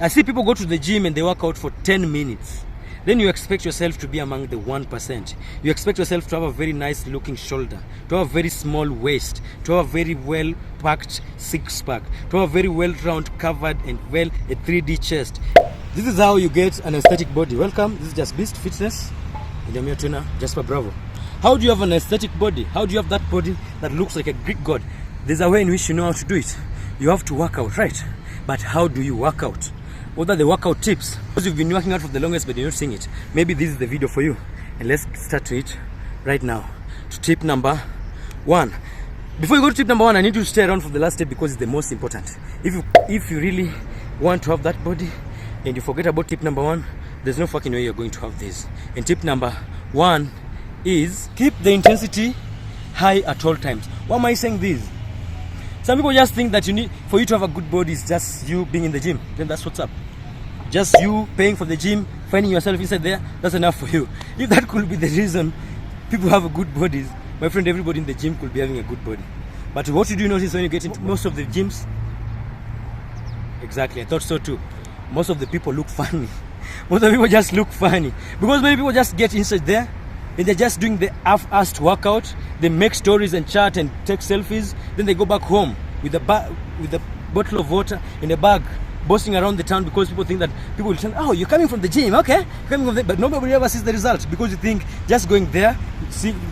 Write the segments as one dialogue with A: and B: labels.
A: I see people go to the gym and they work out for 10 minutes. Then you expect yourself to be among the 1%. You expect yourself to have a very nice looking shoulder, to have a very small waist, to have a very well packed six pack, to have a very well round covered and well a 3D chest. This is how you get an aesthetic body. Welcome, this is Just Beast Fitness and I'm your trainer, Jasper Bravo. How do you have an aesthetic body? How do you have that body that looks like a Greek god? There's a way in which you know how to do it. You have to work out, right? But how do you work out? What are the workout tips? Because you've been working out for the longest but you're not seeing it. Maybe this is the video for you. And let's start to it right now. To tip number 1. Before you go to tip number 1, I need you to stay around for the last tip because it's the most important. If you really want to have that body and you forget about tip number 1, there's no fucking way you're going to have this. And tip number 1 is keep the intensity high at all times. Why am I saying this? Some people just think that for you to have a good body is just you being in the gym. Then that's what's up. Just you paying for the gym, finding yourself inside there, that's enough for you. If that could be the reason people have good bodies, my friend, everybody in the gym could be having a good body. But what do you notice when you get into most of the gyms? Exactly, I thought so too. Most of the people look funny. Most of the people just look funny. Because many people just get inside there and they're just doing the half-assed workout. They make stories and chat and take selfies. Then they go back home with a bottle of water in a bag, boasting around the town because people think that people will say, oh, you're coming from the gym, okay? Coming from the, but nobody ever sees the results because you think just going there,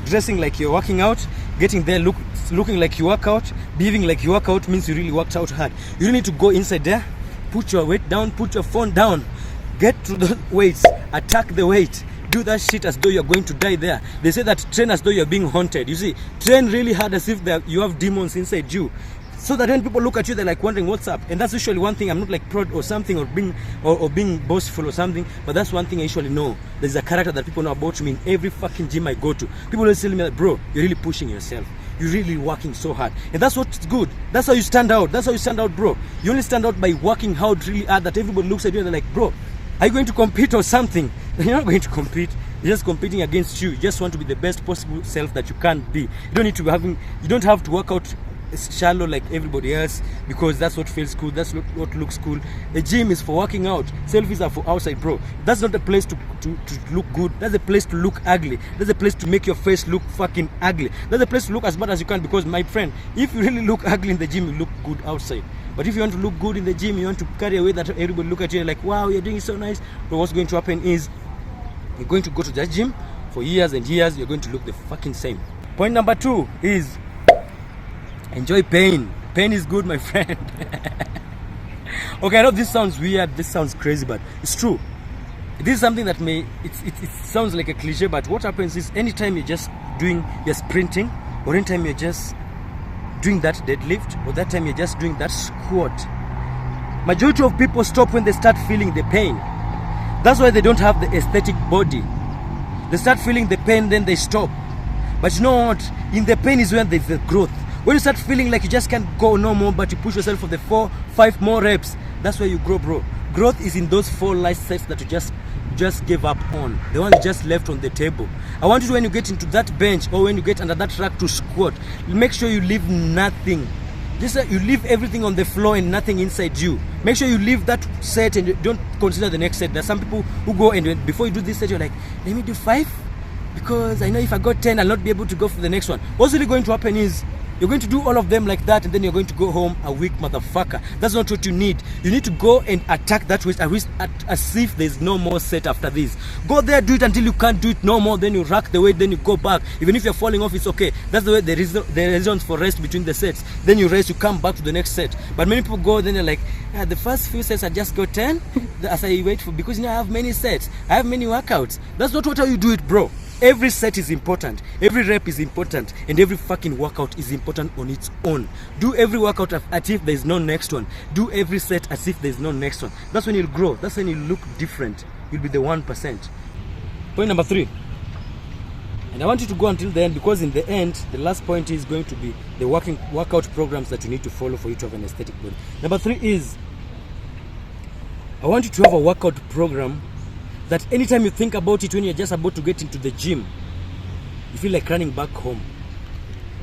A: dressing like you're working out, getting there, looking like you work out, behaving like you work out means you really worked out hard. You really need to go inside there, put your weight down, put your phone down, get to the weights, attack the weight. Do that shit as though you're going to die there. They say that train as though you're being haunted. You see, train really hard as if you have demons inside you. So that when people look at you, they're like wondering what's up. And that's usually one thing. I'm not like proud or something or being boastful or something, but that's one thing I usually know. There's a character that people know about me in every fucking gym I go to. People always tell me that, bro, you're really pushing yourself. You're really working so hard. And that's what's good. That's how you stand out. That's how you stand out, bro. You only stand out by working hard really hard that everybody looks at you and they're like, bro, are you going to compete or something? You're not going to compete. You're just competing against you. You just want to be the best possible self that you can be. You don't need to you don't have to work out shallow like everybody else because that's what feels cool. That's what looks cool. The gym is for working out. Selfies are for outside, bro. That's not a place to look good. That's a place to look ugly. That's a place to make your face look fucking ugly. That's a place to look as bad as you can because, my friend, if you really look ugly in the gym, you look good outside. But if you want to look good in the gym, you want to carry away that everybody look at you like, wow, you're doing it so nice. But what's going to happen is you're going to go to that gym for years and years. You're going to look the fucking same. Point number 2 is enjoy pain. Pain is good, my friend. Okay, I know this sounds weird. This sounds crazy, but it's true. This is something that it sounds like a cliche, but what happens is anytime you're sprinting, or anytime you're just doing that deadlift, or that time you're just doing that squat, majority of people stop when they start feeling the pain. That's why they don't have the aesthetic body. They start feeling the pain, then they stop. But you know what? In the pain is when there's the growth. When you start feeling like you just can't go no more, but you push yourself for the 4-5 more reps, that's where you grow, bro. Growth is in those 4 light sets that you just gave up on, the ones you just left on the table. I want you to, when you get into that bench or when you get under that rack to squat, make sure you leave nothing. Just you leave everything on the floor and nothing inside you. Make sure you leave that set and you don't consider the next set. There's some people who go and before you do this set, you're like, let me do 5 because I know if I got 10, I'll not be able to go for the next one. What's really going to happen is you're going to do all of them like that and then you're going to go home a weak motherfucker. That's not what you need. You need to go and attack that waist as if there's no more set after this. Go there, do it until you can't do it no more. Then you rack the weight, then you go back. Even if you're falling off, it's okay. That's the way there is reasons for rest between the sets. Then you rest, you come back to the next set. But many people go, then they're like, the first few sets I just got 10 as I wait for, because I have many sets. I have many workouts. That's not how you do it, bro. Every set is important, every rep is important, and every fucking workout is important on its own. Do every workout as if there's no next one. Do every set as if there's no next one. That's when you'll grow. That's when you look different. You'll be the 1%. Point number 3. And I want you to go until the end because in the end, the last point is going to be the workout programs that you need to follow for you to have an aesthetic body. Number 3 is I want you to have a workout program that anytime you think about it when you're just about to get into the gym, you feel like running back home.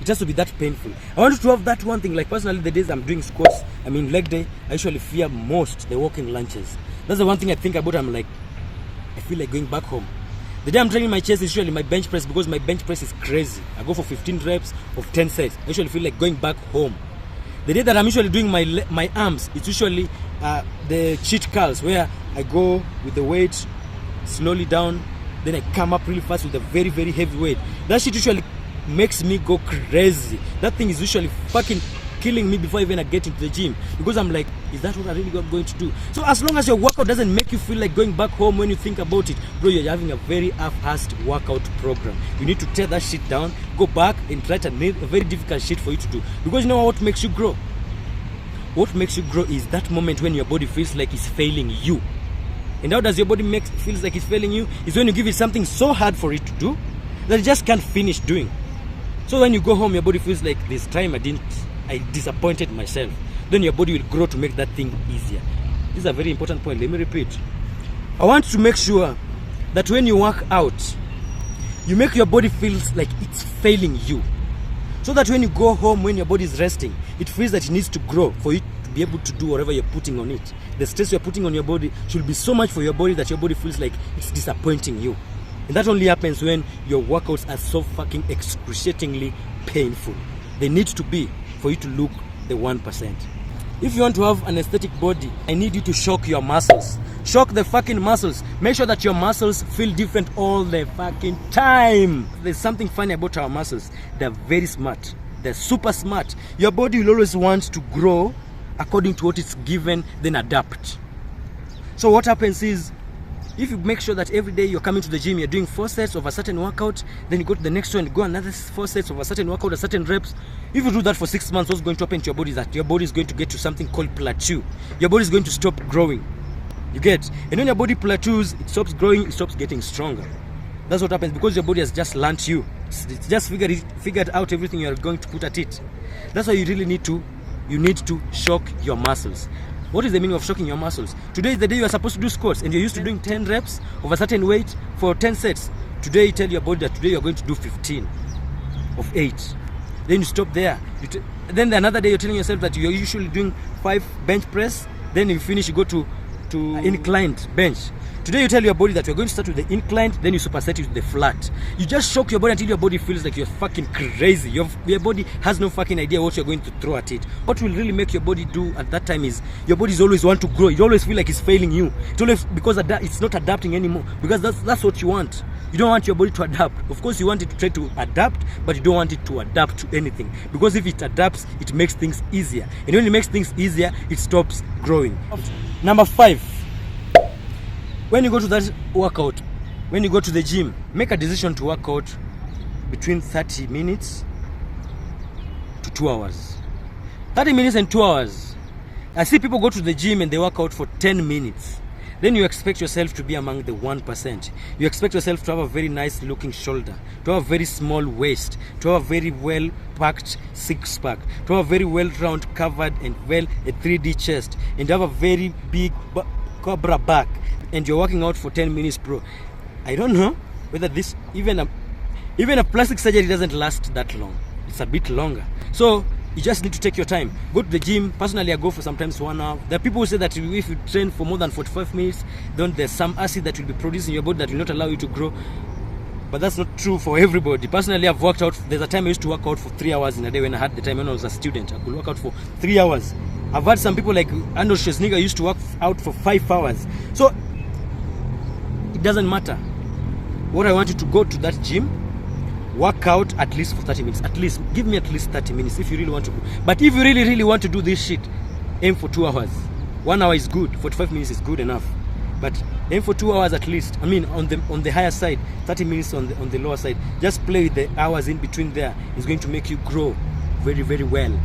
A: It has to be that painful. I want you to have that one thing. Like personally, the days I'm doing squats, I mean leg day, I usually fear most the walking lunges. That's the one thing I think about. I'm like, I feel like going back home. The day I'm training my chest is usually my bench press, because my bench press is crazy. I go for 15 reps of 10 sets. I usually feel like going back home. The day that I'm usually doing my arms, it's usually the cheat curls, where I go with the weight slowly down, then I come up really fast with a very, very heavy weight. That shit usually makes me go crazy. That thing is usually fucking killing me before even I get into the gym, because I'm like, is that what I really am going to do? So as long as your workout doesn't make you feel like going back home when you think about it, bro, you're having a very half-assed workout program. You need to tear that shit down, go back and write a very difficult shit for you to do. Because you know what makes you grow? What makes you grow is that moment when your body feels like it's failing you. And how does your body feels like it's failing you? Is when you give it something so hard for it to do that it just can't finish doing. So when you go home, your body feels like, this time I disappointed myself. Then your body will grow to make that thing easier. This is a very important point. Let me repeat. I want to make sure that when you work out, you make your body feels like it's failing you. So that when you go home, when your body is resting, it feels that it needs to grow for you to be able to do whatever you're putting on it. The stress you're putting on your body should be so much for your body that your body feels like it's disappointing you. And that only happens when your workouts are so fucking excruciatingly painful. They need to be for you to look the 1%. If you want to have an aesthetic body, I need you to shock your muscles. Shock the fucking muscles. Make sure that your muscles feel different all the fucking time. There's something funny about our muscles. They're very smart. They're super smart. Your body will always want to grow according to what it's given, then adapt. So what happens is, if you make sure that every day you're coming to the gym, you're doing 4 sets of a certain workout, then you go to the next one, go another 4 sets of a certain workout, a certain reps. If you do that for 6 months, what's going to happen to your body is that your body is going to get to something called plateau. Your body is going to stop growing. You get? And when your body plateaus, it stops growing, it stops getting stronger. That's what happens, because your body has just learnt you. It's just figured out everything you're going to put at it. That's why you really need to shock your muscles. What is the meaning of shocking your muscles? Today is the day you are supposed to do squats, and you're used to doing 10 reps of a certain weight for 10 sets. Today you tell your body that today you're going to do 15 of 8. Then you stop there. Then another day you're telling yourself that you're usually doing 5 bench press. Then you finish, you go to inclined bench. Today you tell your body that you're going to start with the inclined, then you superset it with the flat. You just shock your body until your body feels like you're fucking crazy. Your body has no fucking idea what you're going to throw at it. What will really make your body do at that time is, your body always want to grow. You always feel like it's failing you. It always, because it's not adapting anymore. Because that's what you want. You don't want your body to adapt. Of course you want it to try to adapt, but you don't want it to adapt to anything. Because if it adapts, it makes things easier. And when it makes things easier, it stops growing. Number 5. When you go to that workout, when you go to the gym, make a decision to work out between 30 minutes to 2 hours. 30 minutes and 2 hours. I see people go to the gym and they work out for 10 minutes. Then you expect yourself to be among the 1%. You expect yourself to have a very nice looking shoulder, to have a very small waist, to have a very well packed 6-pack, to have a very well round covered and well a 3D chest, and to have a very big cobra back. And you're working out for 10 minutes, bro. I don't know whether this, even a plastic surgery doesn't last that long. It's a bit longer. So you just need to take your time. Go to the gym. Personally, I go for sometimes 1 hour. There are people who say that if you train for more than 45 minutes, then there's some acid that will be produced in your body that will not allow you to grow. But that's not true for everybody. Personally, I've worked out. There's a time I used to work out for 3 hours in a day when I had the time when I was a student. I could work out for 3 hours. I've had some people like Arnold Schwarzenegger used to work out for 5 hours. So it doesn't matter. What I want you to go to that gym, work out at least for 30 minutes. At least, give me at least 30 minutes if you really want to go. But if you really, really want to do this shit, aim for 2 hours. 1 hour is good. 45 minutes is good enough. But aim for 2 hours at least. I mean, on the higher side, 30 minutes on the lower side. Just play with the hours in between there. It's going to make you grow very, very well.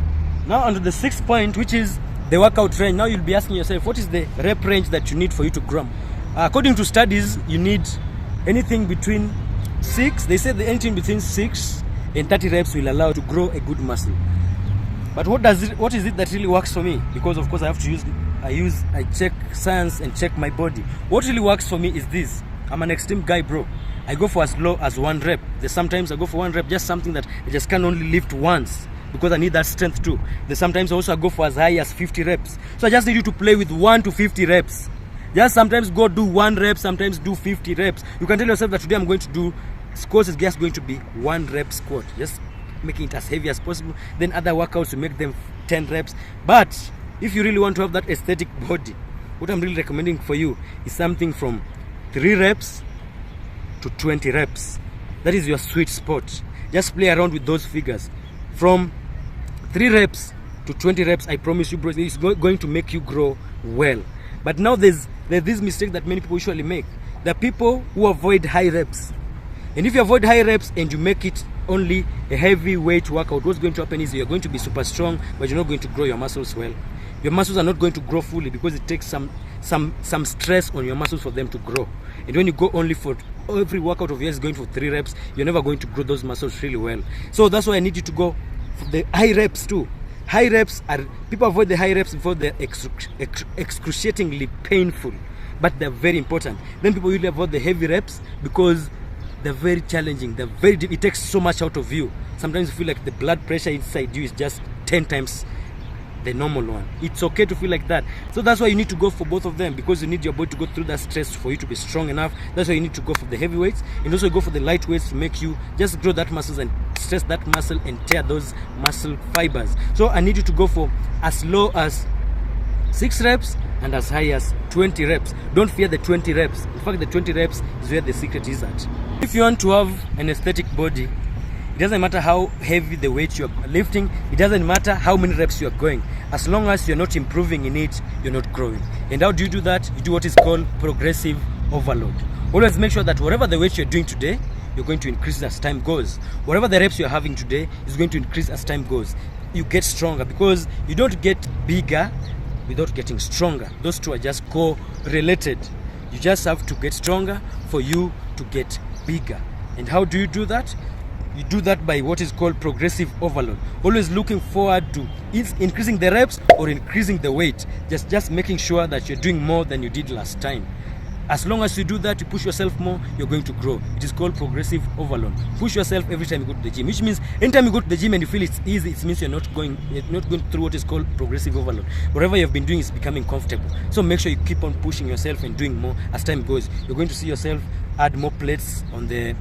A: Now on to the 6th point, which is the workout range. Now you'll be asking yourself, what is the rep range that you need for you to grow? According to studies, you need anything between 6. They say anything between 6 and 30 reps will allow you to grow a good muscle. But what is it that really works for me? Because of course I have to I check science and check my body. What really works for me is this. I'm an extreme guy, bro. I go for as low as 1 rep. There's sometimes I go for 1 rep, just something that I just can only lift once because I need that strength too. There's sometimes also I go for as high as 50 reps. So I just need you to play with 1 to 50 reps. Just sometimes go do 1 rep, sometimes do 50 reps. You can tell yourself that today I'm going to do squats is just going to be 1 rep squat. Just making it as heavy as possible. Then other workouts, you make them 10 reps. But if you really want to have that aesthetic body, what I'm really recommending for you is something from 3 reps to 20 reps. That is your sweet spot. Just play around with those figures. From 3 reps to 20 reps, I promise you, bro, it's going to make you grow well. But now there's this mistake that many people usually make. There are people who avoid high reps. And if you avoid high reps and you make it only a heavyweight workout, what's going to happen is you're going to be super strong, but you're not going to grow your muscles well. Your muscles are not going to grow fully because it takes some stress on your muscles for them to grow. And when you go only for every workout of yours going for 3 reps, you're never going to grow those muscles really well. So that's why I need you to go for the high reps too. High reps are, people avoid the high reps before they're excruciatingly painful, but they're very important. Then people usually avoid the heavy reps because they're very challenging, they're very deep. It takes so much out of you. Sometimes you feel like the blood pressure inside you is just 10 times the normal one. It's okay to feel like that. So that's why you need to go for both of them, because you need your body to go through that stress for you to be strong enough. That's why you need to go for the heavyweights and also go for the lightweights to make you just grow that muscles and stress that muscle and tear those muscle fibers. So I need you to go for as low as 6 reps and as high as 20 reps. Don't fear the 20 reps. In fact, the 20 reps is where the secret is at. If you want to have an aesthetic body, it doesn't matter how heavy the weight you're lifting. It doesn't matter how many reps you're going. As long as you're not improving in it, you're not growing. And how do you do that? You do what is called progressive overload. Always make sure that whatever the weight you're doing today, you're going to increase as time goes. Whatever the reps you're having today is going to increase as time goes. You get stronger because you don't get bigger without getting stronger. Those two are just correlated. You just have to get stronger for you to get bigger. And how do you do that? You do that by what is called progressive overload. Always looking forward to increasing the reps or increasing the weight. Just making sure that you're doing more than you did last time. As long as you do that, you push yourself more, you're going to grow. It is called progressive overload. Push yourself every time you go to the gym, which means anytime you go to the gym and you feel it's easy, it means you're not going through what is called progressive overload. Whatever you've been doing is becoming comfortable. So make sure you keep on pushing yourself and doing more as time goes. You're going to see yourself add more plates on the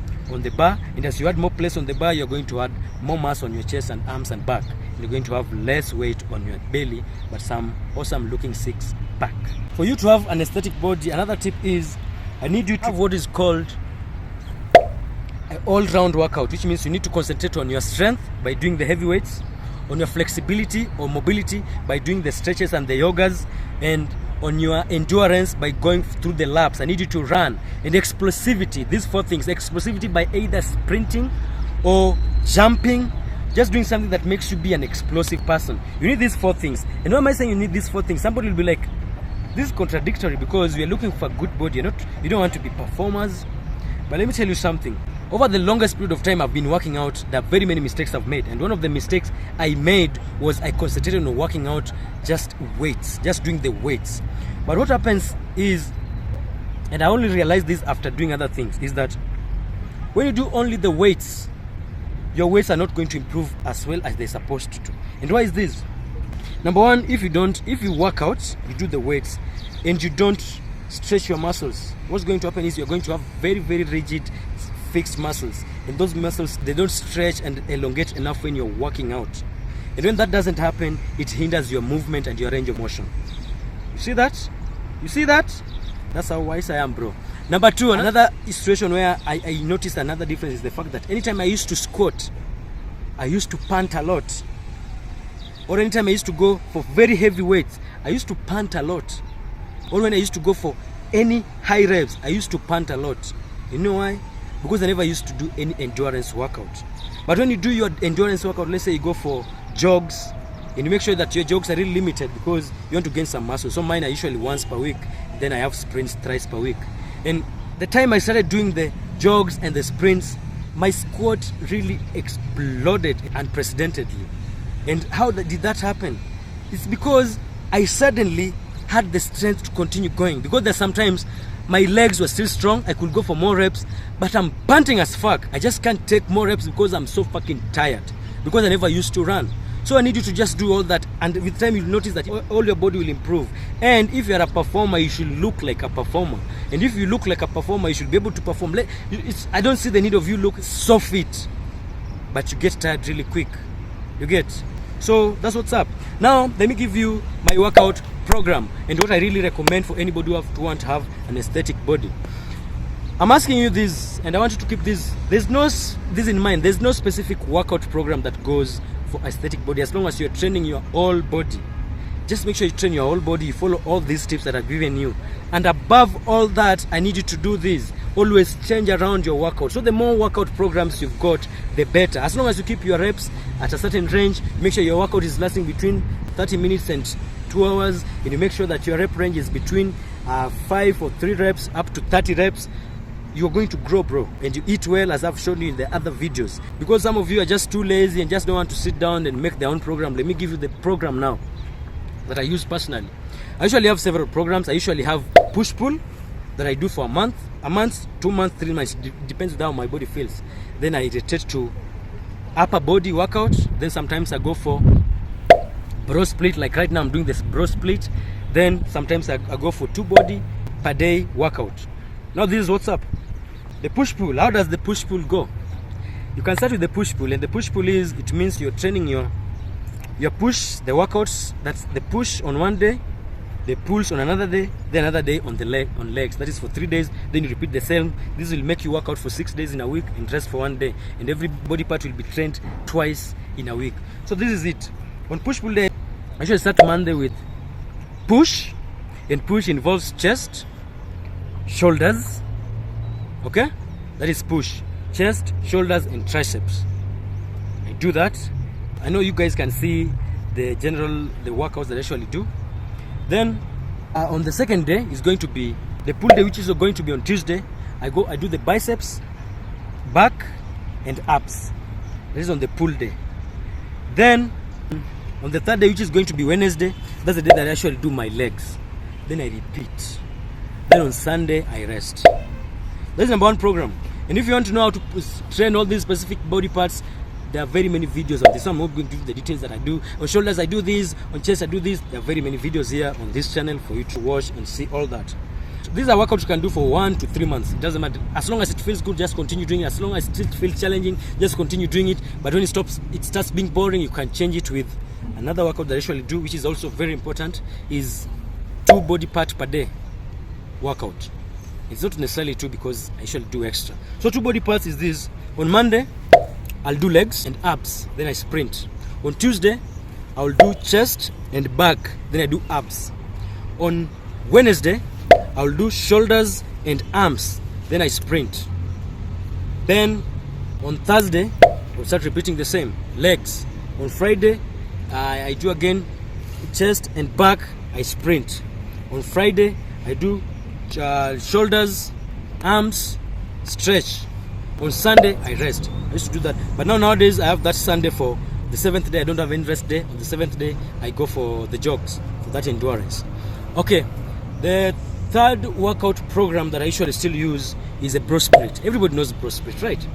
A: bar, and as you add more plates on the bar, you're going to add more mass on your chest and arms and back. You're going to have less weight on your belly, but some awesome looking 6-pack. For you to have an aesthetic body, another tip is I need you to have what is called an all-round workout, which means you need to concentrate on your strength by doing the heavy weights, on your flexibility or mobility by doing the stretches and the yogas, and on your endurance by going through the laps. I need you to run. And explosivity, these 4 things. Explosivity by either sprinting or jumping, just doing something that makes you be an explosive person. You need these 4 things. And why am I saying you need these 4 things? Somebody will be like, this is contradictory because we are looking for a good body. You don't want to be performers. But let me tell you something. Over the longest period of time I've been working out, there are very many mistakes I've made. And one of the mistakes I made was I concentrated on working out just weights, just doing the weights. But what happens is, and I only realized this after doing other things, is that when you do only the weights, your weights are not going to improve as well as they're supposed to do. And why is this? Number one, if you work out, you do the weights, and you don't stretch your muscles, what's going to happen is you're going to have very, very rigid fixed muscles, and those muscles, they don't stretch and elongate enough when you're working out. And when that doesn't happen, it hinders your movement and your range of motion. You see that? That's how wise I am, bro. Number 2, another situation where I noticed another difference is the fact that anytime I used to squat, I used to pant a lot. Or anytime I used to go for very heavy weights, I used to pant a lot. Or when I used to go for any high reps, I used to pant a lot. You know why? Because I never used to do any endurance workout. But when you do your endurance workout, let's say you go for jogs, and you make sure that your jogs are really limited because you want to gain some muscle. So mine are usually once per week. Then I have sprints thrice per week. And the time I started doing the jogs and the sprints, my squat really exploded unprecedentedly. And how did that happen? It's because I suddenly had the strength to continue going, because there's sometimes my legs were still strong, I could go for more reps, but I'm panting as fuck. I just can't take more reps because I'm so fucking tired, because I never used to run. So I need you to just do all that, and with time you'll notice that all your body will improve. And if you're a performer, you should look like a performer. And if you look like a performer, you should be able to perform. I don't see the need of you look so fit, but you get tired really quick. You get? So that's what's up. Now let me give you my workout program and what I really recommend for anybody who want to have an aesthetic body. I'm asking you this, and I want you to keep this. There's no this in mind. There's no specific workout program that goes for aesthetic body, as long as you're training your whole body. Just make sure you train your whole body, you follow all these tips that I've given you. And above all that, I need you to do this. Always change around your workout. So the more workout programs you've got, the better. As long as you keep your reps at a certain range, make sure your workout is lasting between 30 minutes and 2 hours, and you make sure that your rep range is between 5 or 3 reps up to 30 reps. You're going to grow, bro, and you eat well, as I've shown you in the other videos. Because some of you are just too lazy and just don't want to sit down and make their own program. Let me give you the program now that I use personally. I usually have several programs. I usually have push-pull that I do for a month, 2 months, 3 months, depends on how my body feels. Then I rotate to upper body workout. Then sometimes I go for bro split, like right now I'm doing this bro split. Then sometimes I go for 2 body per day workout. Now this is what's up. The push-pull. How does the push-pull go? You can start with the push-pull, and the push-pull is, it means you're training your push, the workouts. That's the push on one day, the pulls on another day, then another day on legs. That is for 3 days. Then you repeat the same. This will make you work out for 6 days in a week and rest for 1 day. And every body part will be trained twice in a week. So this is it. On push-pull day, I should start Monday with push, and push involves chest, shoulders. Okay, that is push, chest, shoulders, and triceps. I do that. I know you guys can see the workouts that I usually do. Then on the second day is going to be the pull day, which is going to be on Tuesday. I do the biceps, back, and abs. That is on the pull day. Then on the third day, which is going to be Wednesday, that's the day that I actually do my legs. Then I repeat. Then on Sunday I rest. That's number 1 program. And if you want to know how to train all these specific body parts, there are very many videos on this. So I'm not going to give you the details that I do. On shoulders I do this, on chest I do this. There are very many videos here on this channel for you to watch and see all that. So these are workouts you can do for 1 to 3 months. It doesn't matter. As long as it feels good, just continue doing it. As long as it feels challenging, just continue doing it. But when it starts being boring, you can change it with another workout that I usually do, which is also very important, is 2 body parts per day workout. It's not necessarily 2 because I usually do extra. So 2 body parts is this. On Monday, I'll do legs and abs, then I sprint. On Tuesday, I'll do chest and back, then I do abs. On Wednesday, I'll do shoulders and arms, then I sprint. Then on Thursday, I'll start repeating the same, legs. On Friday, I do again chest and back, I sprint. On Friday, I do shoulders, arms, stretch. On Sunday I rest. I used to do that, but nowadays I have that Sunday for the 7th day. I don't have any rest day. On the 7th day I go for the jogs, for that endurance. Okay, the third workout program that I usually still use is a bro split. Everybody knows bro split, right?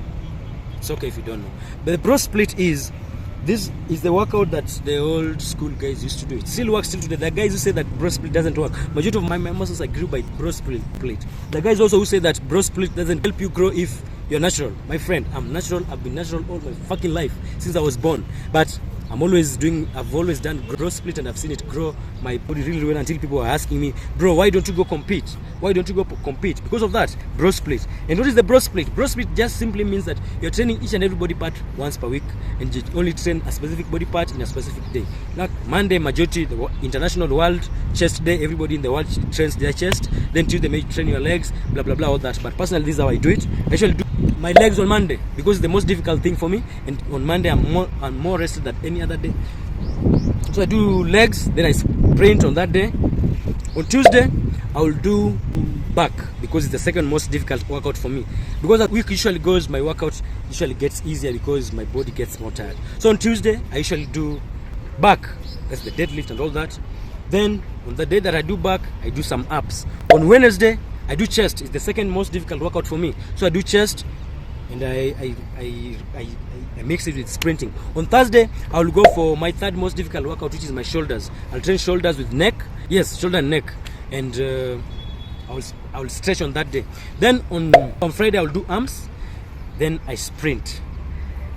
A: It's okay if you don't know, but the bro split is the workout that the old school guys used to do. It still works till today. The guys who say that bro split doesn't work, majority of my muscles are grew by bro split. The guys also who say that bro split doesn't help you grow if you're natural. My friend, I'm natural. I've been natural all my fucking life since I was born. But I've always done bro split, and I've seen it grow my body really well, until people are asking me, bro, why don't you go compete? Why don't you go compete? Because of that, bro split. And what is the bro split? Bro split just simply means that you're training each and every body part once per week, and you only train a specific body part in a specific day. Like Monday, majority, the International World Chest Day, everybody in the world trains their chest. Then Tuesday, may train your legs, blah, blah, blah, all that. But personally, this is how I do it. I usually do my legs on Monday because it's the most difficult thing for me, and on Monday I'm more rested than any other day. So I do legs, then I sprint on that day. On Tuesday I will do back because it's the second most difficult workout for me. Because as the week usually goes, my workout usually gets easier because my body gets more tired. So on Tuesday I usually do back, that's the deadlift and all that. Then on the day that I do back, I do some abs. On Wednesday, I do chest. It's the second most difficult workout for me. So I do chest, and I mix it with sprinting. On Thursday, I will go for my third most difficult workout, which is my shoulders. I'll train shoulders with neck. Yes, shoulder and neck. And I will stretch on that day. Then on Friday, I will do arms. Then I sprint.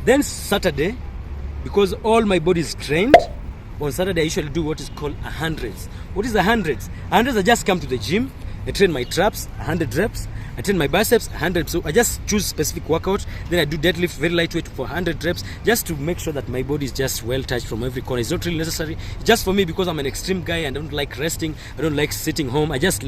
A: Then Saturday, because all my body is trained, on Saturday I usually do what is called 100s. What is 100s? 100s, I just come to the gym, I train my traps, 100 reps, I train my biceps, 100. So I just choose specific workout. Then I do deadlift, very lightweight for 100 reps, just to make sure that my body is just well touched from every corner. It's not really necessary. It's just for me because I'm an extreme guy and I don't like resting. I don't like sitting home. I just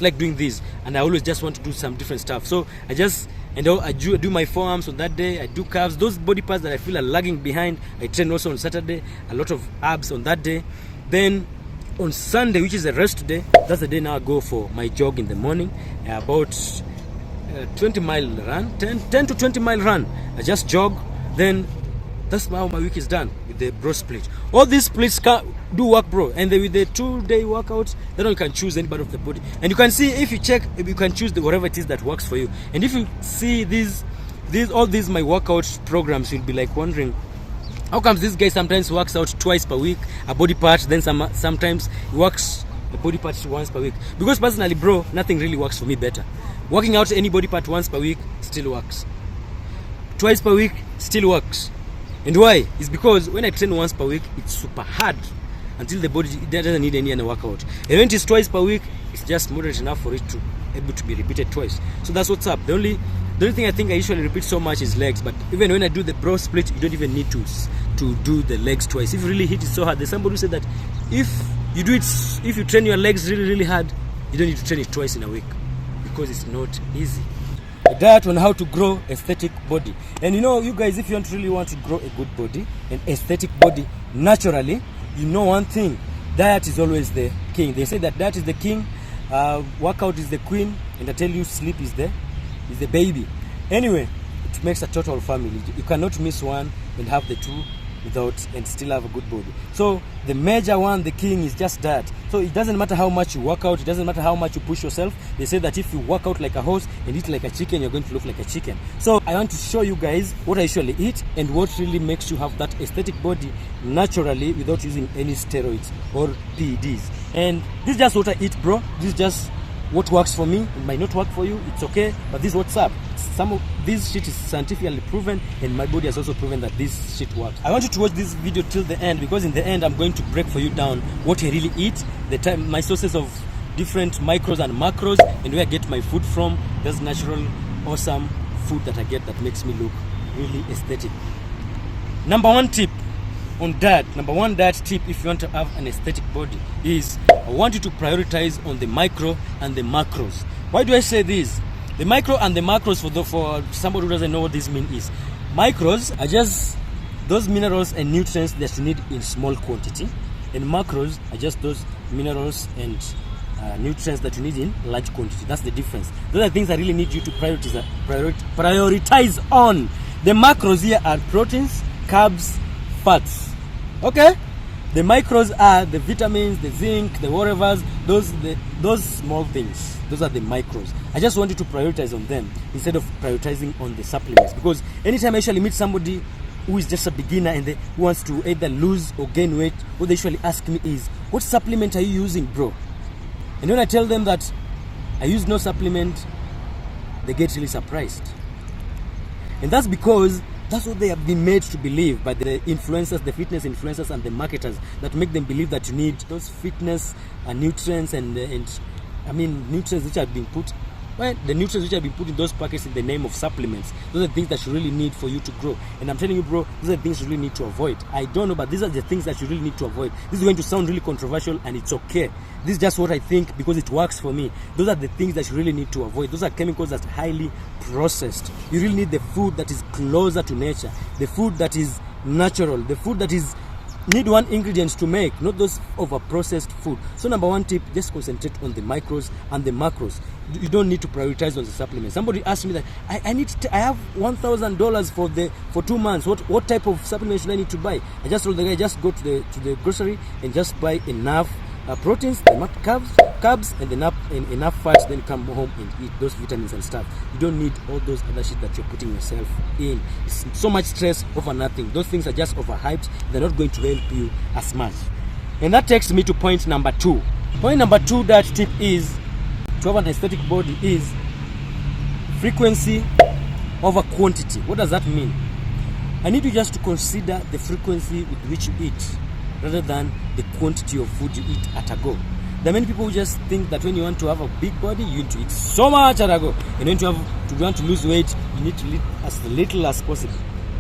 A: like doing this, and I always just want to do some different stuff. So I do my forearms on that day. I do calves. Those body parts that I feel are lagging behind, I train also on Saturday. A lot of abs on that day. Then on Sunday, which is a rest day, that's the day now I go for my jog in the morning, about 20-mile run, 10 to 20-mile run. I just jog. Then that's how my week is done with the bro split. All these splits do work, bro. And with the 2-day workouts, then you can choose any part of the body. And you can see, if you check, you can choose whatever it is that works for you. And if you see all these my workout programs, you'll be like wondering, how comes this guy sometimes works out twice per week, a body part, then sometimes he works a body part once per week? Because personally, bro, nothing really works for me better. Working out any body part once per week still works. Twice per week still works. And why? It's because when I train once per week, it's super hard until the body doesn't need any other workout. And when it is twice per week, it's just moderate enough for it to able to be repeated twice. So that's what's up. The only thing I think I usually repeat so much is legs. But even when I do the bro split, you don't even need to do the legs twice. If you really hit it so hard, there's somebody who said that if you train your legs really, really hard, you don't need to train it twice in a week, because it's not easy. A diet on how to grow aesthetic body. And you guys, if you really want to grow a good body, an aesthetic body naturally, one thing, diet is always the king. They say that diet is the king, workout is the queen, and I tell you, sleep is the baby. Anyway, it makes a total family. You cannot miss one and have the two and still have a good body. So the major one, the king, is just diet. So it doesn't matter how much you work out, it doesn't matter how much you push yourself. They say that if you work out like a horse and eat like a chicken, you're going to look like a chicken. So I want to show you guys what I usually eat and what really makes you have that aesthetic body naturally without using any steroids or PEDs. And this is just what I eat, bro. This is just what works for me. It might not work for you, it's okay, but this is what's up. Some of this shit is scientifically proven, and my body has also proven that this shit works. I want you to watch this video till the end, because in the end I'm going to break for you down what I really eat, my sources of different micros and macros, and where I get my food from. That's natural, awesome food that I get that makes me look really aesthetic. Number one diet tip if you want to have an aesthetic body is, I want you to prioritize on the micro and the macros. Why do I say this? The micro and the macros, for somebody who doesn't know what this means, is micros are just those minerals and nutrients that you need in small quantity, and macros are just those minerals and nutrients that you need in large quantity. That's the difference. Those are things I really need you to prioritize on. The macros here are proteins, carbs, fats. Okay? The micros are the vitamins, the zinc, the whatevers, those small things. Those are the micros. I just want you to prioritize on them instead of prioritizing on the supplements, because anytime I usually meet somebody who is just a beginner and who wants to either lose or gain weight, what they usually ask me is, what supplement are you using, bro? And when I tell them that I use no supplement, they get really surprised. And that's because that's what they have been made to believe by the influencers, the fitness influencers and the marketers, that make them believe that you need those fitness nutrients and nutrients which have been put, the nutrients which have been put in those packets in the name of supplements. Those are the things that you really need for you to grow. And I'm telling you, bro, these are the things you really need to avoid. I don't know, but these are the things that you really need to avoid. This is going to sound really controversial, and it's okay. This is just what I think because it works for me. Those are the things that you really need to avoid. Those are chemicals that are highly processed. You really need the food that is closer to nature, the food that is natural, the food that is need one ingredient to make, not those over-processed food. So number one tip, just concentrate on the micros and the macros. You don't need to prioritize on the supplements. Somebody asked me that I have $1,000 for 2 months. What type of supplement should I need to buy? I just told the guy, just go to the grocery and just buy enough proteins, enough carbs, and enough fats. Then come home and eat those vitamins and stuff. You don't need all those other shit that you're putting yourself in. It's so much stress over nothing. Those things are just overhyped. They're not going to help you as much. And that takes me to point number 2. Point number 2, that tip is to have an aesthetic body is frequency over quantity. What does that mean? I need you just to consider the frequency with which you eat rather than the quantity of food you eat at a go. There are many people who just think that when you want to have a big body, you need to eat so much at a go. And when you want to lose weight, you need to eat as little as possible.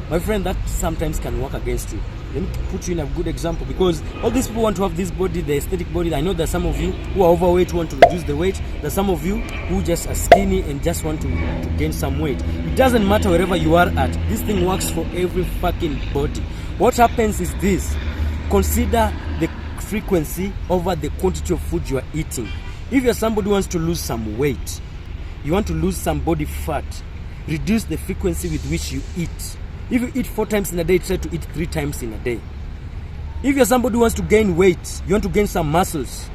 A: My friend, that sometimes can work against you. Let me put you in a good example, because all these people want to have this body, the aesthetic body. I know there's some of you who are overweight who want to reduce the weight. There's some of you who just are skinny and just want to gain some weight. It doesn't matter wherever you are at. This thing works for every fucking body. What happens is this: consider the frequency over the quantity of food you are eating. If you're somebody who wants to lose some weight, you want to lose some body fat, reduce the frequency with which you eat. If you eat 4 times in a day, try to eat 3 times in a day. If you're somebody who wants to gain weight, you want to gain some muscles,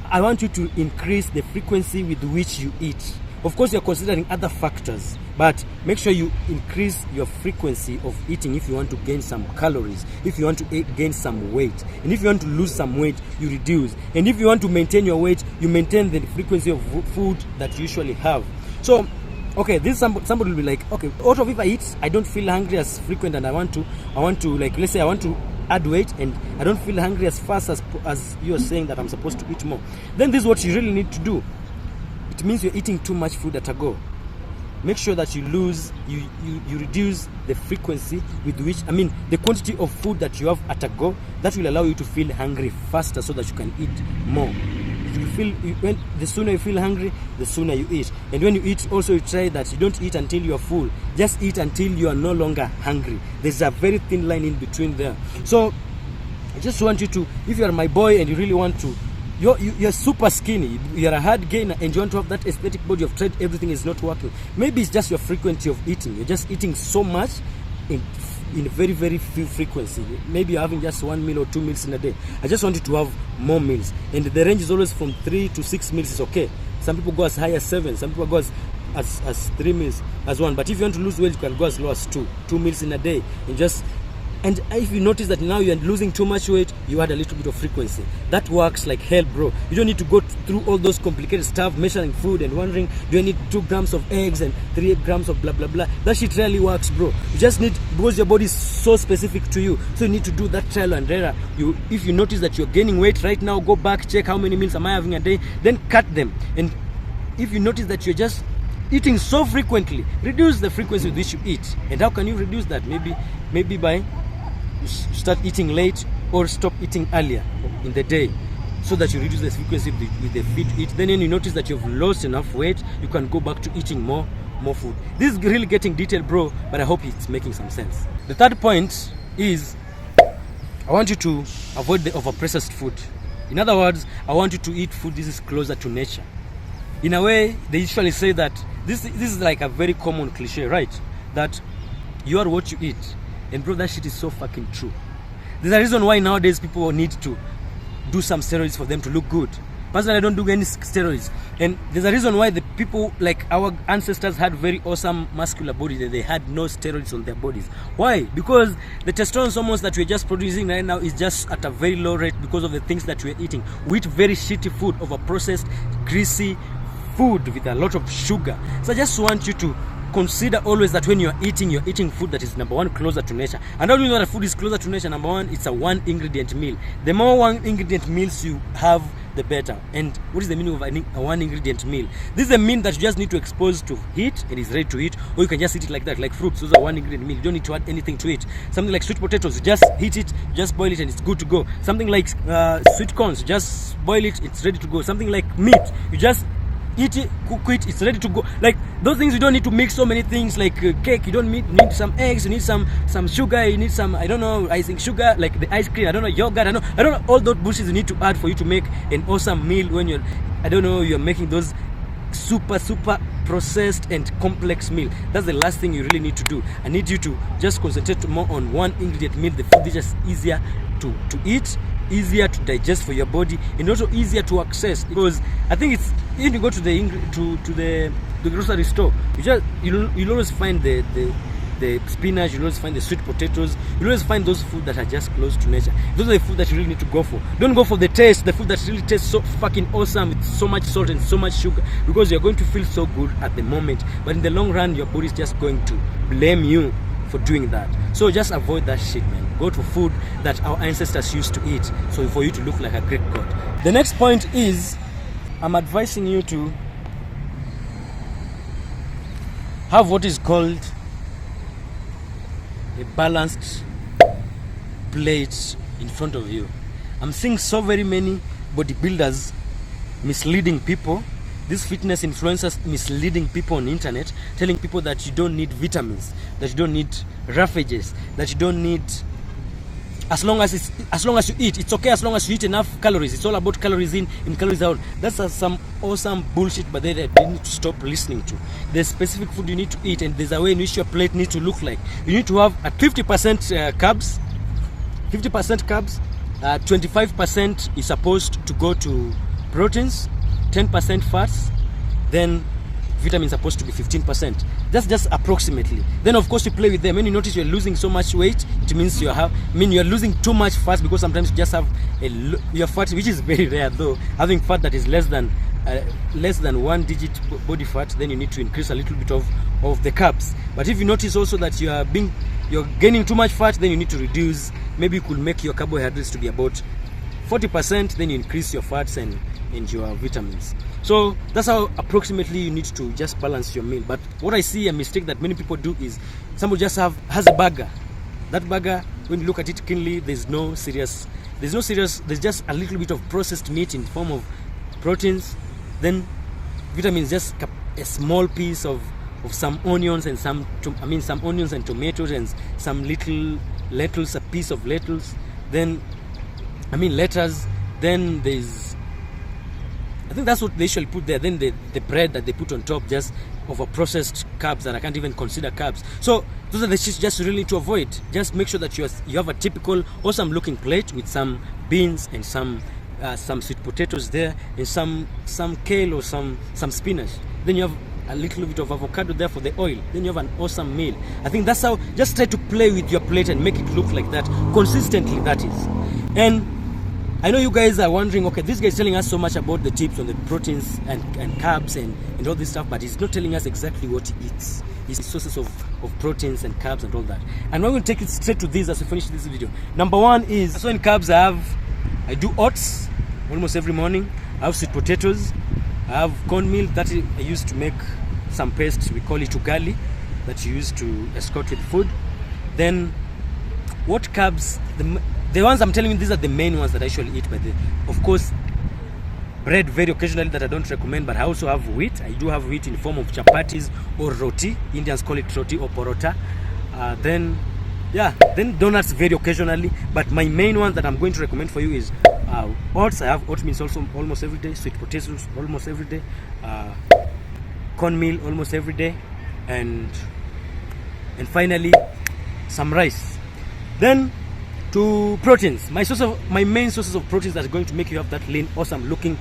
A: I want you to increase the frequency with which you eat. Of course, you're considering other factors, but make sure you increase your frequency of eating if you want to gain some calories, if you want to gain some weight. And if you want to lose some weight, you reduce. And if you want to maintain your weight, you maintain the frequency of food that you usually have. So, okay, this somebody will be like, okay, out of if I eat, I don't feel hungry as frequent, and I want to like, let's say I want to add weight and I don't feel hungry as fast as you're saying that I'm supposed to eat more. Then this is what you really need to do. It means you're eating too much food at a go. Make sure that you reduce the frequency with which, the quantity of food that you have at a go. That will allow you to feel hungry faster so that you can eat more. The sooner you feel hungry, the sooner you eat. And when you eat, also you try that you don't eat until you are full. Just eat until you are no longer hungry. There's a very thin line in between there. So I just want you to, if you are my boy and you really want to, you're super skinny, you're a hard gainer, and you want to have that aesthetic body, you've tried everything, is not working. Maybe it's just your frequency of eating. You're just eating so much in very, very few frequency. Maybe you're having just 1 meal or 2 meals in a day. I just want you to have more meals, and the range is always from 3 to 6 meals is okay. Some people go as high as 7, some people go as 3 meals, as 1. But if you want to lose weight, you can go as low as 2 meals in a day. And if you notice that now you're losing too much weight, you add a little bit of frequency. That works like hell, bro. You don't need to go through all those complicated stuff, measuring food and wondering, do I need 2 grams of eggs and 3 grams of blah, blah, blah. That shit really works, bro. You just need, because your body is so specific to you, so you need to do that trial and error. If you notice that you're gaining weight right now, go back, check how many meals am I having a day, then cut them. And if you notice that you're just eating so frequently, reduce the frequency with which you eat. And how can you reduce that? Maybe by start eating late or stop eating earlier in the day, so that you reduce the frequency with the food you eat. Then when you notice that you've lost enough weight, you can go back to eating more food. This is really getting detailed, bro, but I hope it's making some sense. The third point is I want you to avoid the overprocessed food. In other words, I want you to eat food this is closer to nature. In a way, they usually say that this is like a very common cliche, right? That you are what you eat. And bro, that shit is so fucking true. There's a reason why nowadays people need to do some steroids for them to look good. Personally, I don't do any steroids. And there's a reason why the people like our ancestors had very awesome muscular bodies and they had no steroids on their bodies. Why? Because the testosterone hormones that we're just producing right now is just at a very low rate because of the things that we're eating. We eat very shitty food, overprocessed, greasy food with a lot of sugar. So I just want you to consider always that when you're eating food that is, number one, closer to nature. And how do you know that food is closer to nature? Number one, it's a 1 ingredient meal. The more 1 ingredient meals you have, the better. And what is the meaning of a 1 ingredient meal? This is a meal that you just need to expose to heat and it's ready to eat, or you can just eat it like that, like fruits. Those are 1 ingredient meal. You don't need to add anything to it. Something like sweet potatoes, you just heat it, just boil it, and it's good to go. Something like sweet corns, you just boil it, it's ready to go. Something like meat, you just eat it, cook it, it's ready to go. Like those things, you don't need to mix so many things. Like cake, you don't need some eggs, you need some sugar, you need some, I don't know, icing sugar, like the ice cream, I don't know, yogurt, I don't know all those bullshit you need to add for you to make an awesome meal when you're making those super processed and complex meal. That's the last thing you really need to do. I need you to just concentrate more on 1 ingredient meal. The food is just easier to eat, easier to digest for your body and also easier to access, because I think it's, if you go to the grocery store, you'll always find the spinach, you'll always find the sweet potatoes, you'll always find those food that are just close to nature. Those are the food that you really need to go for. Don't go for the taste, the food that really tastes so fucking awesome with so much salt and so much sugar, because you're going to feel so good at the moment, but in the long run your body is just going to blame you for doing that. So just avoid that shit, man. Go to food that our ancestors used to eat, so for you to look like a Greek god. The next point is, I'm advising you to have what is called a balanced plate in front of you. I'm seeing so very many bodybuilders misleading people, these fitness influencers misleading people on the internet, telling people that you don't need vitamins, that you don't need roughages, that you don't need, as long as you eat, it's okay as long as you eat enough calories. It's all about calories in and calories out. That's some awesome bullshit, but they need to stop listening to. There's specific food you need to eat, and there's a way in which your plate needs to look like. You need to have at 50% carbs, 25% is supposed to go to proteins, 10% fats, then vitamins are supposed to be 15%. That's just approximately. Then of course you play with them. When you notice you're losing so much weight, it means you're losing too much fat, because sometimes you just have your fat, which is very rare though, having fat that is less than 1 digit body fat. Then you need to increase a little bit of the carbs. But if you notice also that you're gaining too much fat, then you need to reduce. Maybe you could make your carbohydrates to be about 40%, then you increase your fats and your vitamins. So that's how approximately you need to just balance your meal. But what I see a mistake that many people do is, somebody just has a burger. That burger, when you look at it keenly, there's just a little bit of processed meat in the form of proteins, then vitamins, just a small piece of some onions and some onions and tomatoes and some little lettuce, a piece of lettuce, then lettuce, then there's, I think that's what they usually put there. Then the bread that they put on top, just of a processed carbs that I can't even consider carbs. So those are the shit just really to avoid. Just make sure that you have a typical awesome looking plate with some beans and some sweet potatoes there, and some kale or some spinach. Then you have a little bit of avocado there for the oil. Then you have an awesome meal. I think that's how. Just try to play with your plate and make it look like that consistently. That is. And I know you guys are wondering, okay, this guy is telling us so much about the tips on the proteins and carbs and all this stuff, but he's not telling us exactly what he eats, his sources of proteins and carbs and all that. And we're going to take it straight to this as we finish this video. Number one is, so in carbs I do oats almost every morning. I have sweet potatoes. I have cornmeal that I use to make some paste, we call it ugali, that you use to escort with food. Then what carbs, the ones I'm telling you, these are the main ones that I usually eat. But of course, bread very occasionally, that I don't recommend. But I also have wheat. I do have wheat in form of chapatis or roti. Indians call it roti or porota. Then donuts very occasionally. But my main one that I'm going to recommend for you is oats. I have oatmeal also almost every day. Sweet potatoes almost every day. Cornmeal almost every day. And finally, some rice. Then to proteins, my main sources of proteins that are going to make you have that lean, awesome looking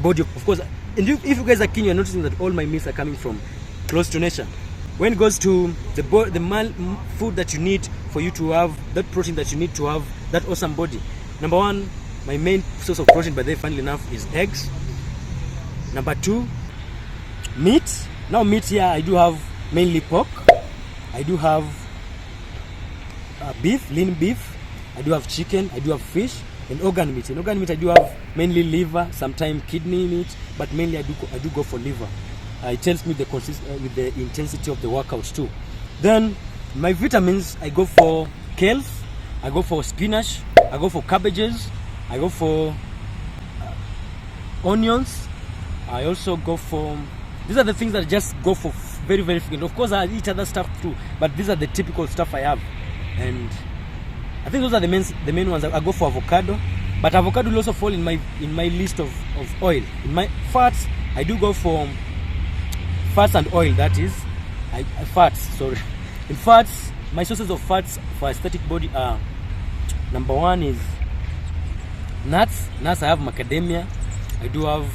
A: body. Of course, and if you guys are keen, you're noticing that all my meals are coming from close to nature. When it goes to the food that you need for you to have that protein that you need to have that awesome body, number one, my main source of protein, but then funnily enough, is eggs. Number two, meat. Now meat here, I do have mainly pork. I do have beef, lean beef. I do have chicken, I do have fish, and organ meat. In organ meat, I do have mainly liver, sometimes kidney meat, but mainly I do go for liver. It tells me with the intensity of the workout too. Then my vitamins, I go for kales, I go for spinach, I go for cabbages, I go for onions. I also go for, these are the things that I just go for very, very frequent. Of course, I eat other stuff too, but these are the typical stuff I have. And I think those are the main ones. I go for avocado, but avocado will also fall in my list of oil. In my fats, I do go for fats and oil. That is, fats. Sorry, in fats, my sources of fats for aesthetic body are, number one is Nuts, I have macadamia, I do have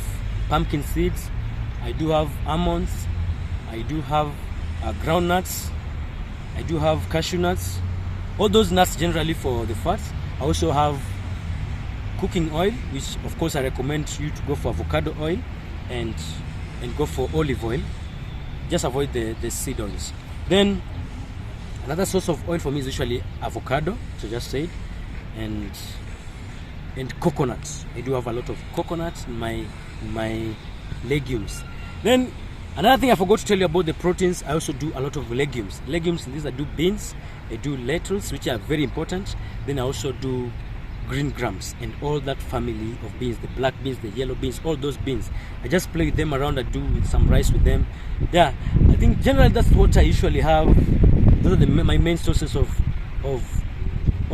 A: pumpkin seeds, I do have almonds, I do have groundnuts, I do have cashew nuts. All those nuts generally for the fats. I also have cooking oil, which of course I recommend you to go for avocado oil and go for olive oil. Just avoid the seed oils. Then another source of oil for me is usually avocado, so just said, and coconut. I do have a lot of coconut in my legumes. Then another thing I forgot to tell you about the proteins, I also do a lot of legumes. These I do beans, I do lentils, which are very important. Then I also do green grams and all that family of beans, the black beans, the yellow beans, all those beans. I just play with them around. I do with some rice with them. Yeah, I think generally that's what I usually have. Those are my main sources of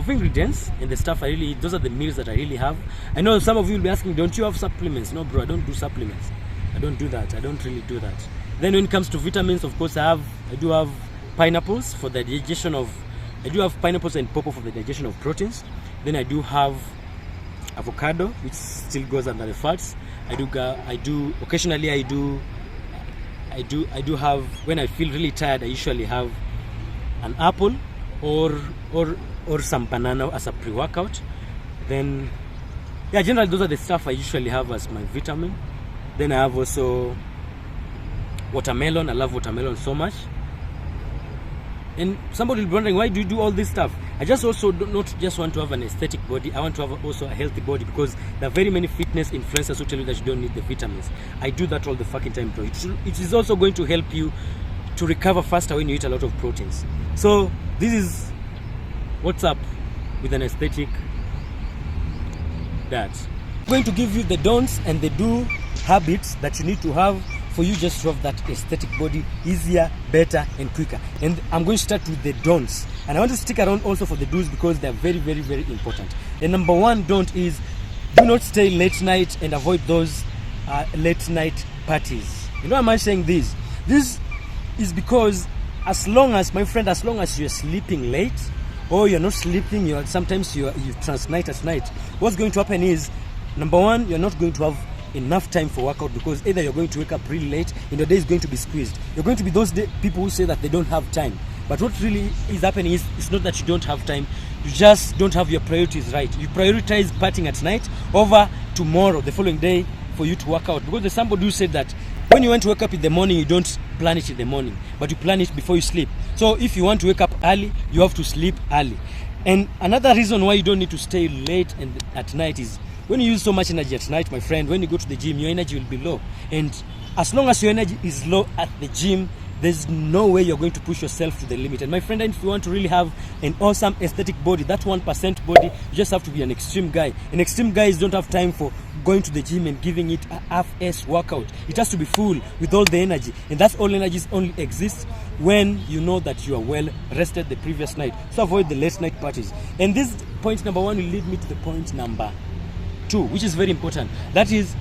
A: ingredients and the stuff I really eat. Those are the meals that I really have. I know some of you will be asking, don't you have supplements? No, bro, I don't do supplements. I don't do that. I don't really do that. Then when it comes to vitamins, of course, I do have pineapples for the digestion of. I do have pineapples and pawpaw for the digestion of proteins. Then I do have avocado, which still goes under the fats. I do occasionally I do have, when I feel really tired, I usually have an apple or some banana as a pre-workout. Then yeah, generally those are the stuff I usually have as my vitamin. Then I have also watermelon. I love watermelon so much. And somebody will be wondering, why do you do all this stuff? I just also not just want to have an aesthetic body, I want to have also a healthy body, because there are very many fitness influencers who tell you that you don't need the vitamins. I do that all the fucking time, bro. It is also going to help you to recover faster when you eat a lot of proteins. So this is what's up with an aesthetic diet. I'm going to give you the don'ts and the do habits that you need to have for you just to have that aesthetic body easier, better, and quicker. And I'm going to start with the don'ts. And I want to stick around also for the do's because they're very, very, very important. And number one don't is, do not stay late night and avoid those late night parties. You know why am I saying this? This is because as long as you're sleeping late, or you're not sleeping, sometimes you transnight at night, what's going to happen is, number one, you're not going to have enough time for workout, because either you're going to wake up really late and your day is going to be squeezed. You're going to be those people who say that they don't have time. But what really is happening is, it's not that you don't have time, you just don't have your priorities right. You prioritize partying at night over tomorrow, the following day, for you to work out. Because there's somebody who said that when you want to wake up in the morning, you don't plan it in the morning, but you plan it before you sleep. So if you want to wake up early, you have to sleep early. And another reason why you don't need to stay late and at night is, when you use so much energy at night, my friend, when you go to the gym, your energy will be low. And as long as your energy is low at the gym, there's no way you're going to push yourself to the limit. And my friend, if you want to really have an awesome aesthetic body, that 1% body, you just have to be an extreme guy. And extreme guys don't have time for going to the gym and giving it a half-ass workout. It has to be full with all the energy. And that's all energy only exists when you know that you are well rested the previous night. So avoid the late night parties. And this point number one will lead me to the point number two, which is very important. That is,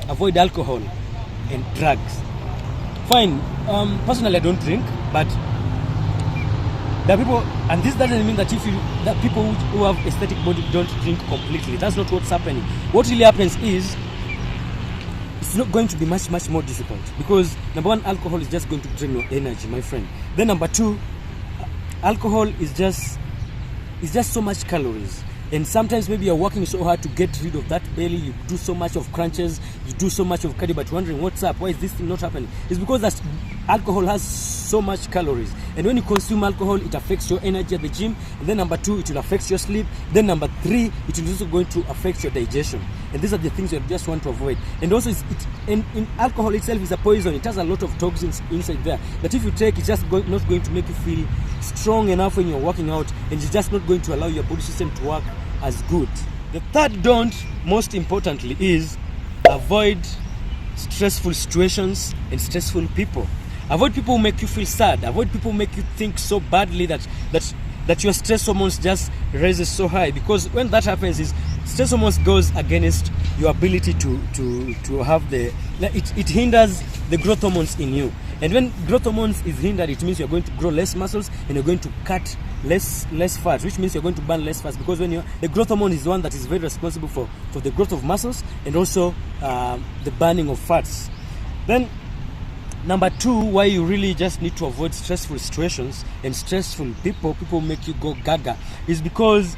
A: avoid alcohol and drugs. Fine, personally I don't drink, but there are people, and this doesn't mean that that people who have aesthetic body don't drink completely. That's not what's happening. What really happens is, it's not going to be much more difficult, because number one, alcohol is just going to drain your energy, my friend. Then number two, alcohol is just so much calories. And sometimes maybe you're working so hard to get rid of that belly, you do so much of crunches, you do so much of cardio, but wondering what's up, why is this thing not happening? It's because that alcohol has so much calories. And when you consume alcohol, it affects your energy at the gym. And then number two, it will affect your sleep. Then number three, it will also going to affect your digestion. And these are the things you just want to avoid. And also, in alcohol itself is a poison. It has a lot of toxins inside there that if you take, it's just not going to make you feel strong enough when you're working out, and it's just not going to allow your body system to work as good. The third don't, most importantly, is avoid stressful situations and stressful people. Avoid people who make you feel sad. Avoid people who make you think so badly that your stress hormones just raises so high. Because when that happens, is stress hormones goes against your ability to have it hinders the growth hormones in you. And when growth hormones is hindered, it means you're going to grow less muscles and you're going to cut less fat, which means you're going to burn less fat, because when the growth hormone is the one that is very responsible for the growth of muscles and also the burning of fats. Then number 2, why you really just need to avoid stressful situations and stressful people make you go gaga, is because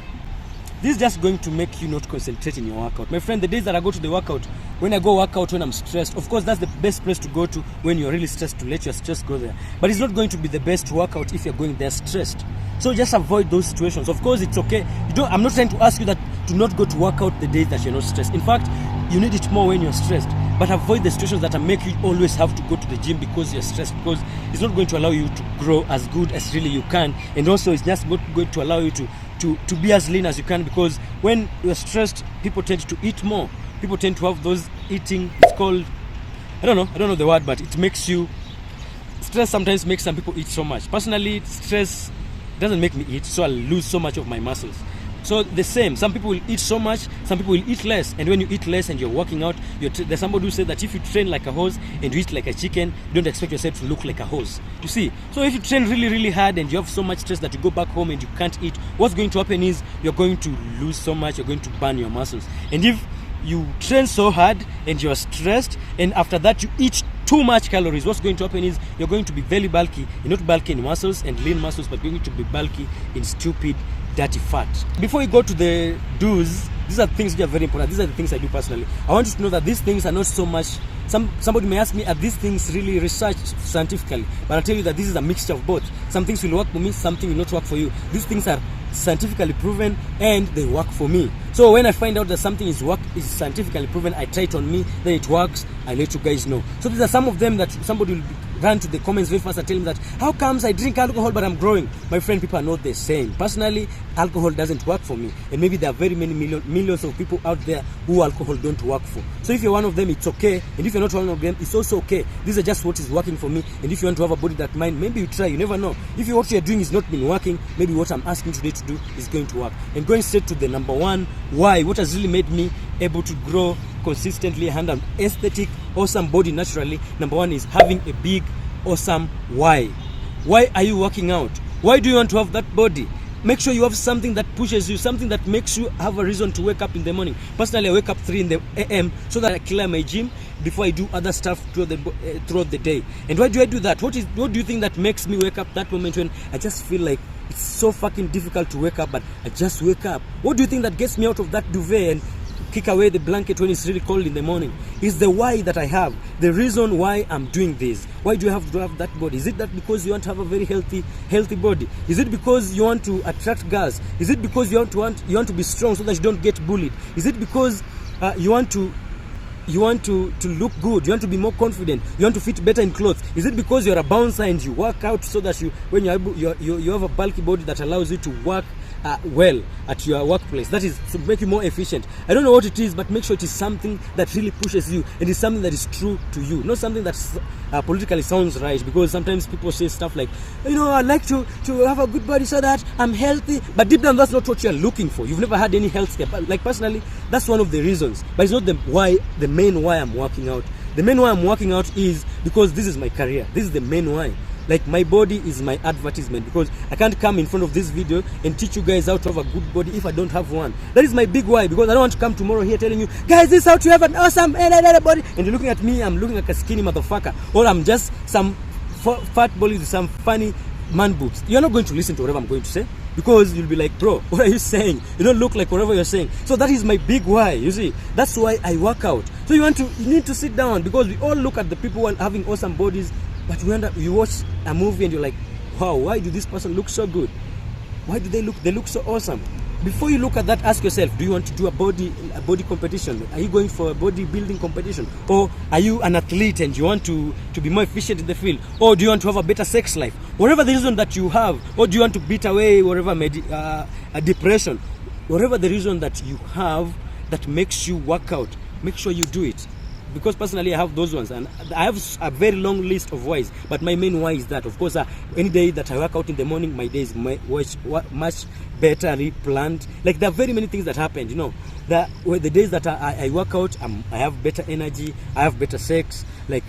A: this is just going to make you not concentrate in your workout. My friend, the days that I go to the workout, when I go workout when I'm stressed, of course that's the best place to go to when you're really stressed, to let your stress go there. But it's not going to be the best workout if you're going there stressed. So just avoid those situations. Of course, it's okay. I'm not trying to ask you that to not go to workout the days that you're not stressed. In fact, you need it more when you're stressed. But avoid the situations that make you always have to go to the gym because you're stressed, because it's not going to allow you to grow as good as really you can. And also it's just not going to allow you to be as lean as you can, because when you're stressed, people tend to eat more. People tend to have those eating, it's called, I don't know the word, but it makes you, stress sometimes makes some people eat so much. Personally, stress doesn't make me eat, so I lose so much of my muscles. So the same, some people will eat so much, some people will eat less. And when you eat less and you're working out, there's somebody who said that if you train like a horse and you eat like a chicken, don't expect yourself to look like a horse. You see, so if you train really, really hard and you have so much stress that you go back home and you can't eat, what's going to happen is you're going to lose so much, you're going to burn your muscles. And if you train so hard and you're stressed, and after that you eat too much calories, what's going to happen is you're going to be very bulky. You're not bulky in muscles and lean muscles, but you're going to be bulky in stupid, dirty fat. Before we go to the do's, these are things which are very important. These are the things I do personally. I want you to know that these things are not so much, somebody may ask me, are these things really researched scientifically? But I'll tell you that this is a mixture of both. Some things will work for me, something will not work for you. These things are scientifically proven and they work for me. So when I find out that something is scientifically proven, I try it on me, then it works, I let you guys know. So these are some of them that somebody will run to the comments very fast and tell me that, how comes I drink alcohol but I'm growing? My friend, people are not the same. Personally, alcohol doesn't work for me, and maybe there are very many millions of people out there who alcohol don't work for. So if you're one of them, it's okay, and if you're not one of them, it's also okay. These are just what is working for me, and if you want to have a body that mine, maybe you try, you never know. If what you're doing is not been working, maybe what I'm asking today to do is going to work. And going straight to the number 1, why, what has really made me able to grow consistently and an aesthetic, awesome body naturally. Number 1 is having a big, awesome why. Why are you working out? Why do you want to have that body? Make sure you have something that pushes you, something that makes you have a reason to wake up in the morning. Personally, I wake up 3 in the a.m. so that I clear my gym before I do other stuff throughout the day. And why do I do that? What do you think that makes me wake up that moment when I just feel like it's so fucking difficult to wake up, but I just wake up? What do you think that gets me out of that duvet and kick away the blanket when it's really cold in the morning? Is the why that I have, the reason why I'm doing this. Why do you have to have that body? Is it that because you want to have a very healthy body? Is it because you want to attract girls? Is it because you want to be strong so that you don't get bullied? Is it because you want to look good, you want to be more confident, you want to fit better in clothes? Is it because you're a bouncer and you work out so that when you have a bulky body that allows you to work well at your workplace, that is to make you more efficient? I don't know what it is, but make sure it is something that really pushes you, and it's something that is true to you, not something that politically sounds right. Because sometimes people say stuff like, I'd like to have a good body so that I'm healthy, but deep down that's not what you're looking for. You've never had any health care. Like personally, that's one of the reasons, but it's not the main why I'm working out. The main why I'm working out is because this is my career. This is the main why. Like, my body is my advertisement, because I can't come in front of this video and teach you guys how to have a good body if I don't have one. That is my big why, because I don't want to come tomorrow here telling you, guys, this is how to have an awesome body, and you're looking at me, I'm looking like a skinny motherfucker, or I'm just some fat body with some funny man boobs. You're not going to listen to whatever I'm going to say, because you'll be like, bro, what are you saying? You don't look like whatever you're saying. So that is my big why. You see, that's why I work out. So you need to sit down, because we all look at the people who are having awesome bodies, but you watch a movie and you're like, wow, why do this person look so good? Why do they look so awesome? Before you look at that, ask yourself, do you want to do a body competition? Are you going for a bodybuilding competition? Or are you an athlete and you want to be more efficient in the field? Or do you want to have a better sex life? Whatever the reason that you have, or do you want to beat away whatever a depression? Whatever the reason that you have that makes you work out, make sure you do it. Because personally I have those ones, and I have a very long list of whys, but my main why is that, of course, any day that I work out in the morning, my day is much better planned. Like, there are very many things that happen, the days that I work out, I have better energy, I have better sex, like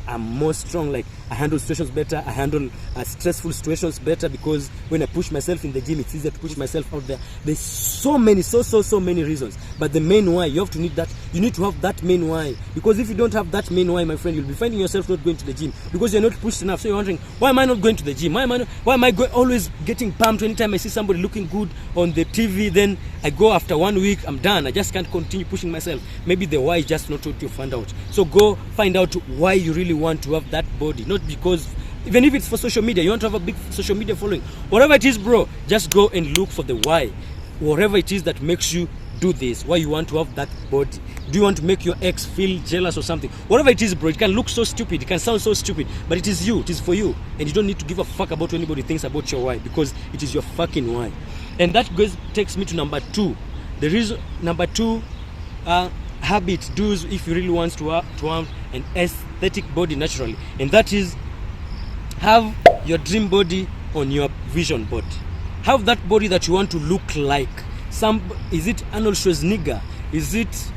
A: I'm more strong. Like, I handle situations better. I handle stressful situations better, because when I push myself in the gym, it's easier to push myself out there. There's so many reasons. But the main why, you have to need that. You need to have that main why. Because if you don't have that main why, my friend, you'll be finding yourself not going to the gym because you're not pushed enough. So you're wondering, why am I not going to the gym? Why am I always getting pumped anytime I see somebody looking good on the TV? Then I go after 1 week, I'm done. I just can't continue pushing myself. Maybe the why is just not what you find out. So go find out why you really want to have that body. Not because, even if it's for social media, you want to have a big social media following. Whatever it is, bro, just go and look for the why. Whatever it is that makes you do this, why you want to have that body. Do you want to make your ex feel jealous or something? Whatever it is, bro, it can look so stupid, it can sound so stupid, but it is you, it is for you. And you don't need to give a fuck about what anybody thinks about your why, because it is your fucking why. And that takes me to number 2. The reason, number 2, habit, do's, if you really want to have an aesthetic body naturally. And that is, have your dream body on your vision board. Have that body that you want to look like. Is it Arnold Schwarzenegger? Is it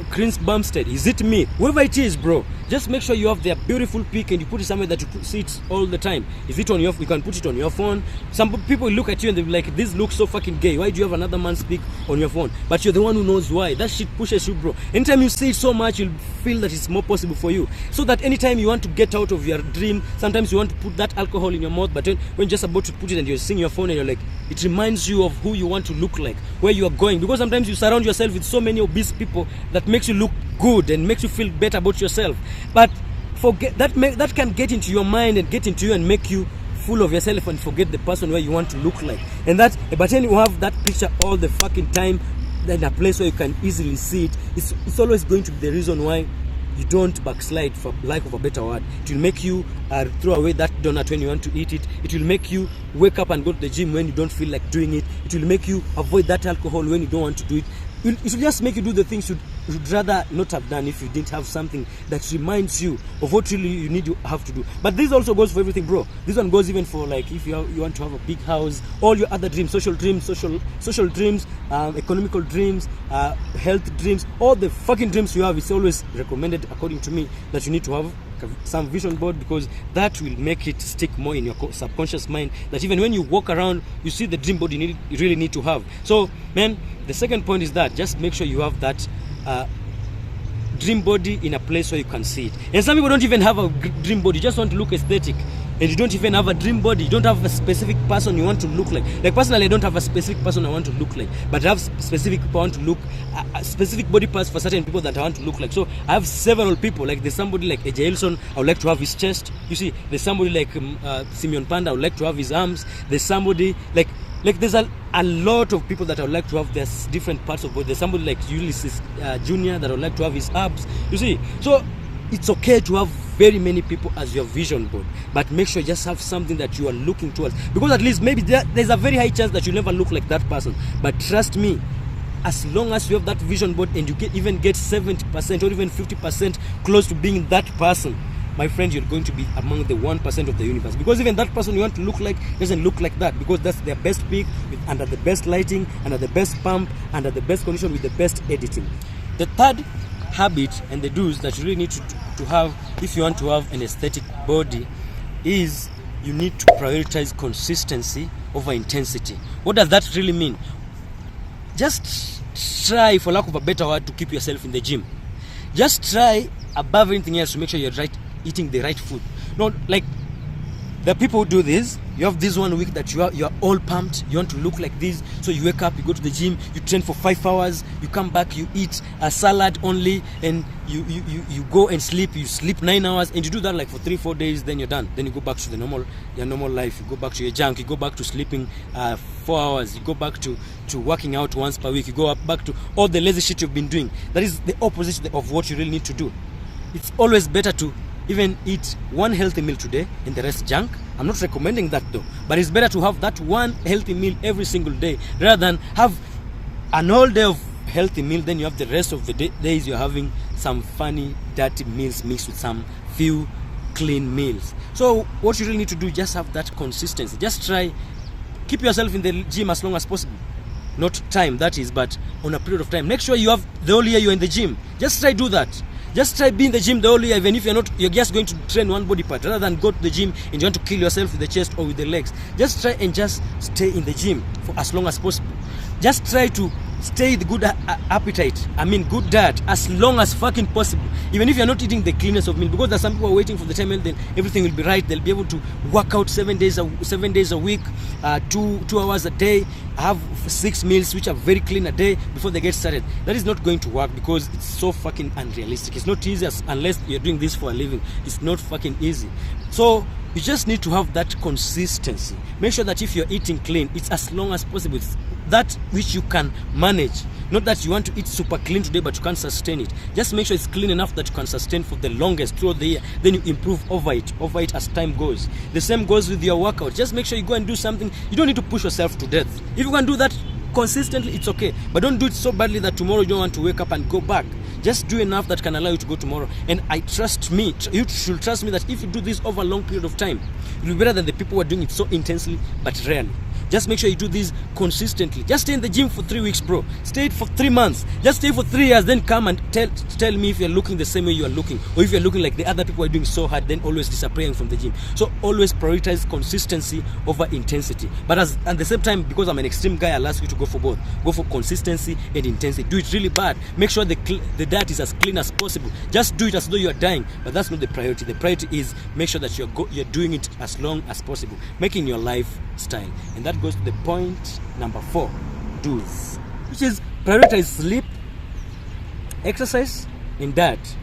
A: Chris Bumstead? Is it me? Whoever it is, bro, just make sure you have their beautiful pic and you put it somewhere that you see it all the time. Is it on your? You can put it on your phone. Some people look at you and they're like, "This looks so fucking gay. Why do you have another man's pic on your phone?" But you're the one who knows why. That shit pushes you, bro. Anytime you see it so much, you'll feel that it's more possible for you. So that anytime you want to get out of your dream, sometimes you want to put that alcohol in your mouth, but when you're just about to put it and you're seeing your phone and you're like, it reminds you of who you want to look like, where you are going. Because sometimes you surround yourself with so many obese people that makes you look good and makes you feel better about yourself. But forget that can get into your mind and get into you and make you full of yourself and forget the person where you want to look like. And that, but then you have that picture all the fucking time in a place where you can easily see it. It's always going to be the reason why you don't backslide, for lack of a better word. It will make you throw away that donut when you want to eat it. It will make you wake up and go to the gym when you don't feel like doing it. It will make you avoid that alcohol when you don't want to do it. It will just make you do the things you'd rather not have done if you didn't have something that reminds you of what really you need to have to do. But this also goes for everything, bro. This one goes even for, like, if you want to have a big house, all your other dreams, social dreams, economical dreams, health dreams, all the fucking dreams you have. It's always recommended, according to me, that you need to have some vision board, because that will make it stick more in your subconscious mind, that even when you walk around, you see the dream board you really need to have. So, man, the second point is that just make sure you have that dream body in a place where you can see it. And some people don't even have a dream body, you just want to look aesthetic, and you don't even have a dream body. You don't have a specific person you want to look like. Like, personally, I don't have a specific person I want to look like, but I have specific people I want to look, specific body parts for certain people that I want to look like. So I have several people. Like, there's somebody like AJ Elson, I would like to have his chest. You see, there's somebody like Simeon Panda, I would like to have his arms. There's somebody like there's a lot of people that I would like to have their different parts of body. There's somebody like Ulysses Jr. that I would like to have his abs. You see, so it's okay to have very many people as your vision board, but make sure you just have something that you are looking towards, because at least maybe there's a very high chance that you'll never look like that person. But trust me, as long as you have that vision board and you even get 70% or even 50% close to being that person, my friend, you're going to be among the 1% of the universe, because even that person you want to look like doesn't look like that, because that's their best peak, under the best lighting, under the best pump, under the best condition, with the best editing. The third habit and the do's that you really need to have if you want to have an aesthetic body is you need to prioritize consistency over intensity. What does that really mean? Just try, for lack of a better word, to keep yourself in the gym. Just try above anything else to make sure you're eating the right food. Not like the people who do this. You have this 1 week that you're all pumped, you want to look like this, so you wake up, you go to the gym, you train for 5 hours, you come back, you eat a salad only, and you go and sleep. You sleep 9 hours, and you do that like for 3-4 days, then you're done. Then you go back to your normal life. You go back to your junk, you go back to sleeping 4 hours, you go back to working out once per week, you go back to all the lazy shit you've been doing. That is the opposite of what you really need to do. It's always better to even eat one healthy meal today and the rest junk. I'm not recommending that though, but it's better to have that one healthy meal every single day rather than have an whole day of healthy meal, then you have the rest of the days you're having some funny dirty meals mixed with some few clean meals. So what you really need to do, just have that consistency. Just try, keep yourself in the gym as long as possible. Not time, that is, but on a period of time. Make sure you have the whole year you're in the gym. Just try do that. Just try being in the gym the whole year, even if you're just going to train one body part, rather than go to the gym and you want to kill yourself with the chest or with the legs. Just try and just stay in the gym for as long as possible. Just try to stay with good appetite, good diet, as long as fucking possible. Even if you're not eating the cleanest of meal, because there's some people are waiting for the time and then everything will be right. They'll be able to work out 7 days a week, 2 hours a day, have 6 meals which are very clean a day before they get started. That is not going to work because it's so fucking unrealistic. It's not easy unless you're doing this for a living. It's not fucking easy. So you just need to have that consistency. Make sure that if you're eating clean, it's as long as possible. It's that which you can manage. Not that you want to eat super clean today but you can't sustain it. Just make sure it's clean enough that you can sustain for the longest throughout the year. Then you improve overweight as time goes. The same goes with your workout. Just make sure you go and do something. You don't need to push yourself to death. If you can do that consistently, it's okay. But don't do it so badly that tomorrow you don't want to wake up and go back. Just do enough that can allow you to go tomorrow. And you should trust me that if you do this over a long period of time, you'll be better than the people who are doing it so intensely but rarely. Just make sure you do this consistently. Just stay in the gym for 3 weeks, bro. Stay for 3 months. Just stay for 3 years. Then come and tell me if you're looking the same way you are looking, or if you're looking like the other people are doing so hard, then always disappearing from the gym. So always prioritize consistency over intensity. But at the same time, because I'm an extreme guy, I'll ask you to go for both. Go for consistency and intensity. Do it really bad. Make sure the diet is as clean as possible. Just do it as though you are dying. But that's not the priority. The priority is make sure that you're doing it as long as possible, making your lifestyle. And that goes to the point number 4, do's, which is prioritize sleep, exercise, and diet.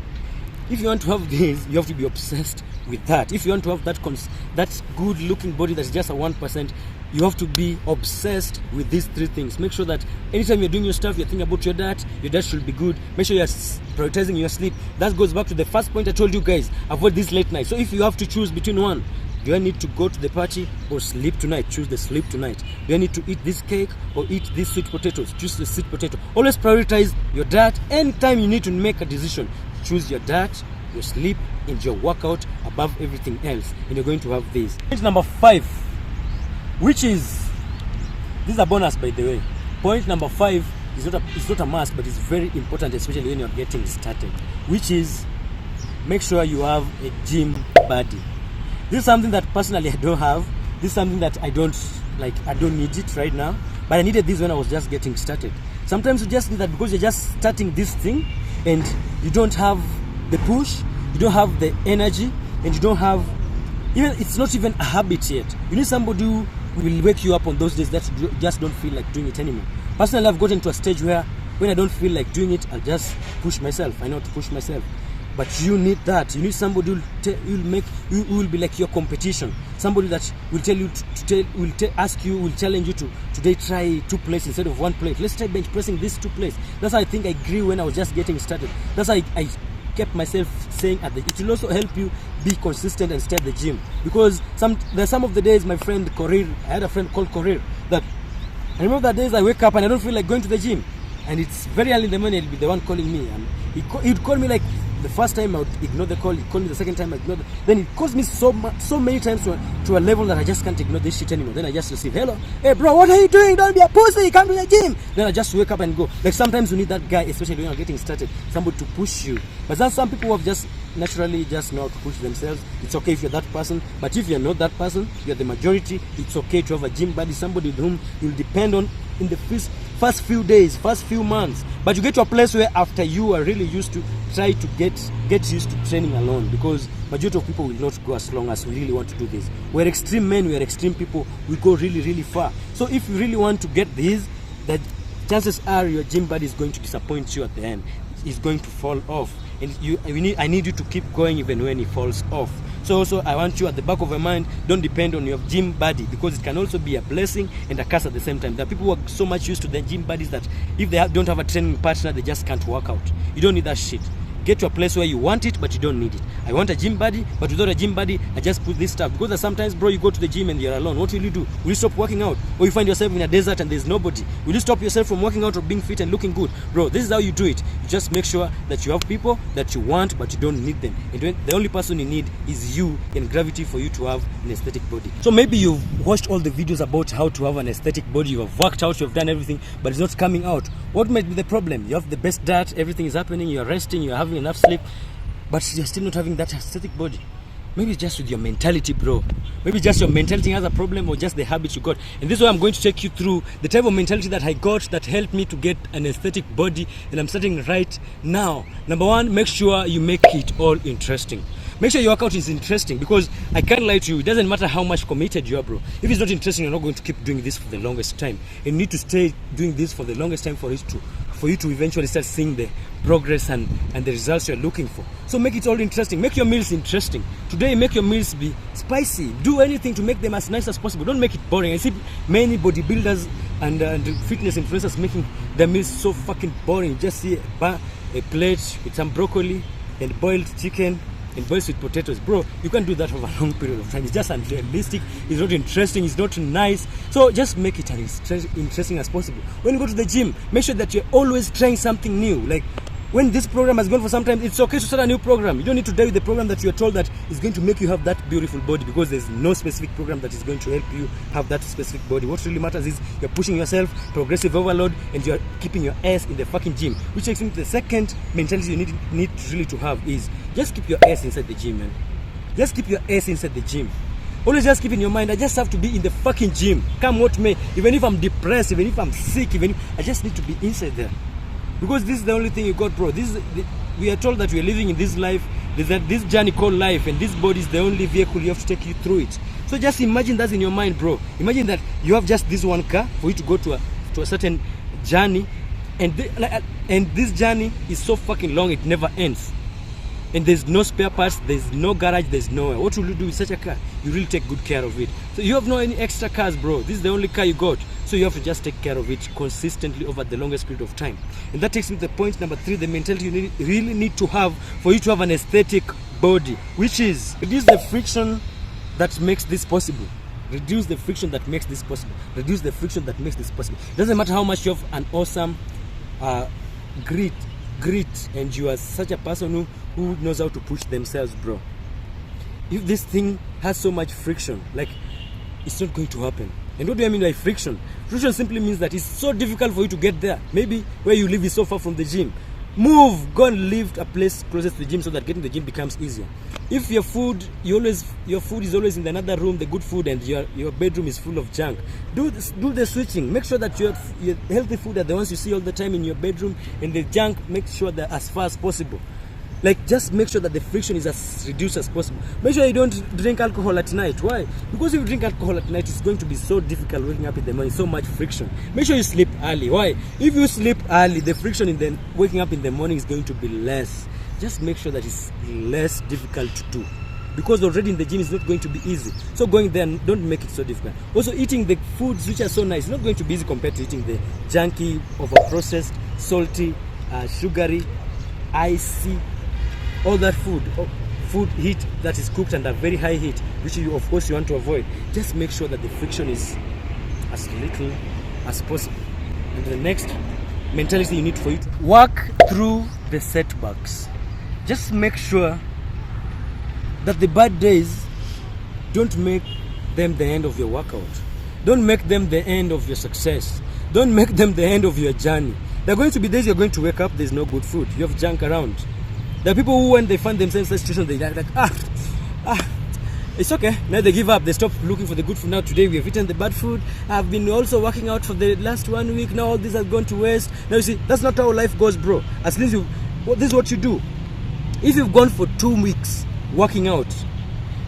A: If you want to have this, you have to be obsessed with that. If you want to have that good looking body that's just a 1%, you have to be obsessed with these 3 things. Make sure that anytime you're doing your stuff, you're thinking about your diet should be good. Make sure you're prioritizing your sleep. That goes back to the first point I told you guys, avoid this late night. So if you have to choose between one, do I need to go to the party or sleep tonight? Choose the sleep tonight. Do I need to eat this cake or eat these sweet potatoes? Choose the sweet potato. Always prioritize your diet. Anytime you need to make a decision, choose your diet, your sleep, and your workout above everything else. And you're going to have this. Point number 5, which is, this is a bonus by the way. Point number 5 is not a must, but it's very important, especially when you're getting started, which is make sure you have a gym buddy. This is something that personally I don't have. This is something that I don't need it right now. But I needed this when I was just getting started. Sometimes you just need that because you're just starting this thing and you don't have the push, you don't have the energy, and you don't have, it's not even a habit yet. You need somebody who will wake you up on those days that you just don't feel like doing it anymore. Personally, I've gotten to a stage where when I don't feel like doing it, I'll just push myself. I know how to push myself. But you need that. You need somebody who will be like your competition. Somebody that will tell you will challenge you to today try 2 plates instead of 1 plate. Let's try bench pressing these 2 plates. That's how I think I grew when I was just getting started. That's how I kept myself saying it will also help you be consistent and stay at the gym. Because there's some of the days my friend Korir, I had a friend called Korir, that I remember that days I wake up and I don't feel like going to the gym. And it's very early in the morning, he'll be the one calling me. And he'd call me like, the first time I would ignore the call, he'd call me the second time I ignored then it calls me so many times to a level that I just can't ignore this shit anymore. Then I just receive, hello, hey bro, what are you doing? Don't be a pussy, come to the gym. Then I just wake up and go. Like sometimes you need that guy, especially when you're getting started, somebody to push you. But there's some people who have just naturally just know how to push themselves. It's okay if you're that person, but if you're not that person, you're the majority, it's okay to have a gym buddy, somebody with whom you'll depend on in the first few days, first few months. But you get to a place where after you are really used to, try to get used to training alone, because majority of people will not go as long as we really want to do this. We're extreme men, we're extreme people, we go really, really far. So if you really want to get this, the chances are your gym buddy is going to disappoint you at the end. He's going to fall off. And I need you to keep going even when he falls off. So also I want you at the back of your mind, don't depend on your gym buddy, because it can also be a blessing and a curse at the same time. There are people who are so much used to their gym buddies that if they don't have a training partner, they just can't work out. You don't need that shit. Get to a place where you want it, but you don't need it. I want a gym buddy, but without a gym buddy, I just put this stuff. Because sometimes, bro, you go to the gym and you're alone. What will you do? Will you stop working out? Or you find yourself in a desert and there's nobody? Will you stop yourself from working out or being fit and looking good? Bro, this is how you do it. You just make sure that you have people that you want, but you don't need them. And the only person you need is you and gravity for you to have an aesthetic body. So maybe you've watched all the videos about how to have an aesthetic body. You have worked out, you have done everything, but it's not coming out. What might be the problem? You have the best diet, everything is happening, you're resting, you're having enough sleep, but you're still not having that aesthetic body. Maybe it's just with your mentality, bro. Maybe just your mentality has a problem, or just the habits you got. And this is why I'm going to take you through the type of mentality that I got that helped me to get an aesthetic body, and I'm starting right now. Number one, make sure you make it all interesting. Make sure your workout is interesting, because I can't lie to you, it doesn't matter how much committed you are, bro. If it's not interesting, you're not going to keep doing this for the longest time. You need to stay doing this for the longest time for you to eventually start seeing the progress and the results you're looking for. So make it all interesting. Make your meals interesting. Today, make your meals be spicy. Do anything to make them as nice as possible. Don't make it boring. I see many bodybuilders and fitness influencers making their meals so fucking boring. Just see a plate with some broccoli and boiled chicken and boiled sweet potatoes. Bro, you can't do that over a long period of time. It's just unrealistic. It's not interesting. It's not nice. So just make it as interesting as possible. When you go to the gym, make sure that you're always trying something new. Like, when this program has gone for some time, it's okay to start a new program. You don't need to die with the program that you are told that is going to make you have that beautiful body, because there's no specific program that is going to help you have that specific body. What really matters is you're pushing yourself, progressive overload, and you're keeping your ass in the fucking gym. Which takes me to the second mentality you need really to have is just keep your ass inside the gym, man. Just keep your ass inside the gym. Always just keep in your mind, I just have to be in the fucking gym. Come what may. Even if I'm depressed, even if I'm sick, I just need to be inside there. Because this is the only thing you got, bro. We are told that we are living in this life, this journey called life, and this body is the only vehicle you have to take you through it. So just imagine that's in your mind, bro. Imagine that you have just this one car for you to go to a certain journey, and this journey is so fucking long, it never ends. And there's no spare parts, there's no garage, there's nowhere. What will you do with such a car? You really take good care of it. So you have no any extra cars, bro. This is the only car you got. So you have to just take care of it consistently over the longest period of time. And that takes me to the point number 3, the mentality you really need to have for you to have an aesthetic body, which is reduce the friction that makes this possible. Reduce the friction that makes this possible. Reduce the friction that makes this possible. It doesn't matter how much you have an awesome grit, and you are such a person who knows how to push themselves, bro. If this thing has so much friction, like, it's not going to happen. And what do I mean by friction? Friction simply means that it's so difficult for you to get there. Maybe where you live is so far from the gym. Move, go and live a place closest to the gym so that getting to the gym becomes easier. If your food is always in another room, the good food, and your bedroom is full of junk, do the switching. Make sure that your healthy food are the ones you see all the time in your bedroom, and the junk, make sure they're as far as possible. Like, just make sure that the friction is as reduced as possible. Make sure you don't drink alcohol at night. Why? Because if you drink alcohol at night, it's going to be so difficult waking up in the morning, so much friction. Make sure you sleep early. Why? If you sleep early, the friction in the waking up in the morning is going to be less. Just make sure that it's less difficult to do. Because already in the gym is not going to be easy. So going there, don't make it so difficult. Also, eating the foods which are so nice is not going to be easy compared to eating the junky, over-processed, salty, sugary, icy, all that food heat that is cooked under very high heat, which you of course you want to avoid. Just make sure that the friction is as little as possible. And the next mentality you need for you to work through the setbacks. Just make sure that the bad days, don't make them the end of your workout. Don't make them the end of your success. Don't make them the end of your journey. There are going to be days you're going to wake up, there's no good food. You have junk around. There are people who, when they find themselves in such situations, they're like, it's okay. Now they give up. They stop looking for the good food. Now today we have eaten the bad food. I've been also working out for the last 1 week. Now all this has gone to waste. Now you see, that's not how life goes, bro. At least this is what you do. If you've gone for 2 weeks working out,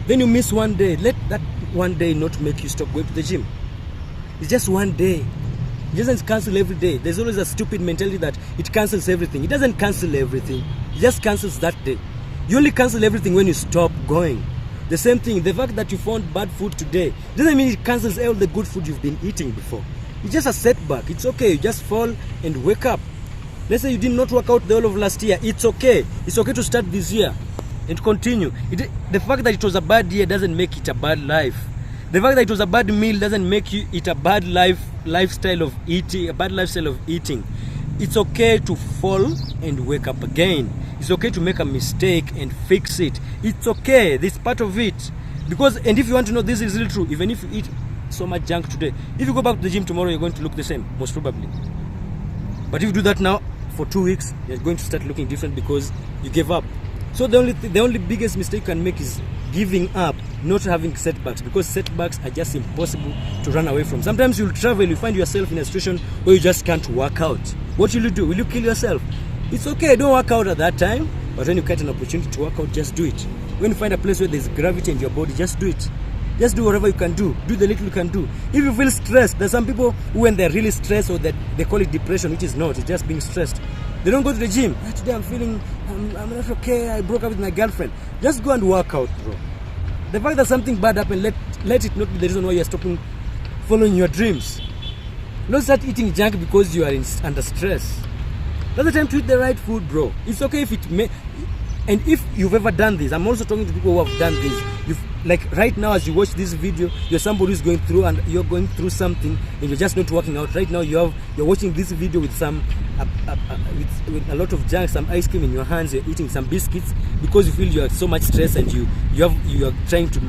A: then you miss one day. Let that one day not make you stop going to the gym. It's just one day. It doesn't cancel every day. There's always a stupid mentality that it cancels everything. It doesn't cancel everything. It just cancels that day. You only cancel everything when you stop going. The same thing, the fact that you found bad food today doesn't mean it cancels all the good food you've been eating before. It's just a setback. It's okay. You just fall and wake up. Let's say you did not work out the whole of last year. It's okay. It's okay to start this year. and continue. The fact that it was a bad year doesn't make it a bad life. The fact that it was a bad meal doesn't make it a bad lifestyle of eating, a bad lifestyle of eating. It's okay to fall and wake up again. It's okay to make a mistake and fix it. It's okay. This is part of it. And if you want to know, this is really true. Even if you eat so much junk today, if you go back to the gym tomorrow, you're going to look the same, most probably. But if you do that now for 2 weeks, you're going to start looking different because you gave up. So the only biggest mistake you can make is giving up, not having setbacks, because setbacks are just impossible to run away from. Sometimes you'll travel, you find yourself in a situation where you just can't work out. What will you do? Will you kill yourself? It's okay, don't work out at that time, but when you get an opportunity to work out, just do it. When you find a place where there's gravity in your body, just do it. Just do whatever you can do. Do the little you can do. If you feel stressed, there's some people who, when they're really stressed, or that they call it depression, which is not, it's just being stressed. They don't go to the gym. Today I'm not okay, I broke up with my girlfriend. Just go and work out, bro. The fact that something bad happened, let it not be the reason why you're stopping following your dreams. Don't start eating junk because you are under stress. That's the time to eat the right food, bro. It's okay if it may. And if you've ever done this, I'm also talking to people who have done this. Like right now, as you watch this video, you're somebody who's going through, and you're going through something, and you're just not working out. Right now, you're watching this video with with a lot of junk, some ice cream in your hands. You're eating some biscuits because you feel you are so much stress, and you are trying to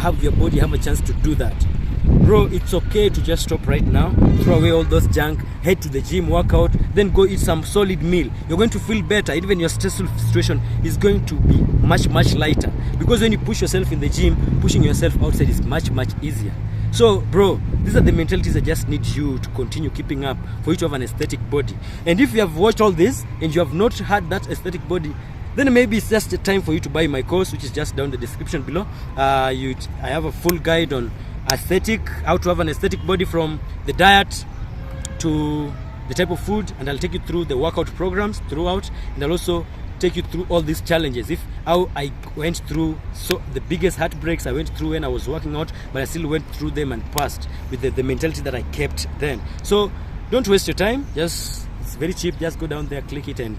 A: have your body have a chance to do that. Bro, it's okay to just stop right now, throw away all those junk, head to the gym, work out, then go eat some solid meal. You're going to feel better. Even your stressful situation is going to be much lighter, because when you push yourself in the gym, pushing yourself outside is much easier. So bro, these are the mentalities that just need you to continue keeping up for you to have an aesthetic body. And if you have watched all this and you have not had that aesthetic body, then maybe it's just a time for you to buy my course, which is just down the description below. I have a full guide on aesthetic, how to have an aesthetic body, from the diet to the type of food, and I'll take you through the workout programs throughout, and I'll also take you through all these challenges, how I went through the biggest heartbreaks I went through when I was working out, but I still went through them and passed with the mentality that I kept then. So don't waste your time. It's very cheap. Just go down there, click it, and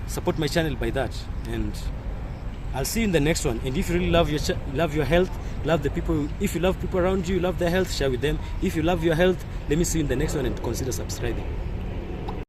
A: support my channel by that. And I'll see you in the next one. And if you really love your health, love the people, if you love people around you, love their health, share with them. If you love your health, let me see you in the next one, and consider subscribing.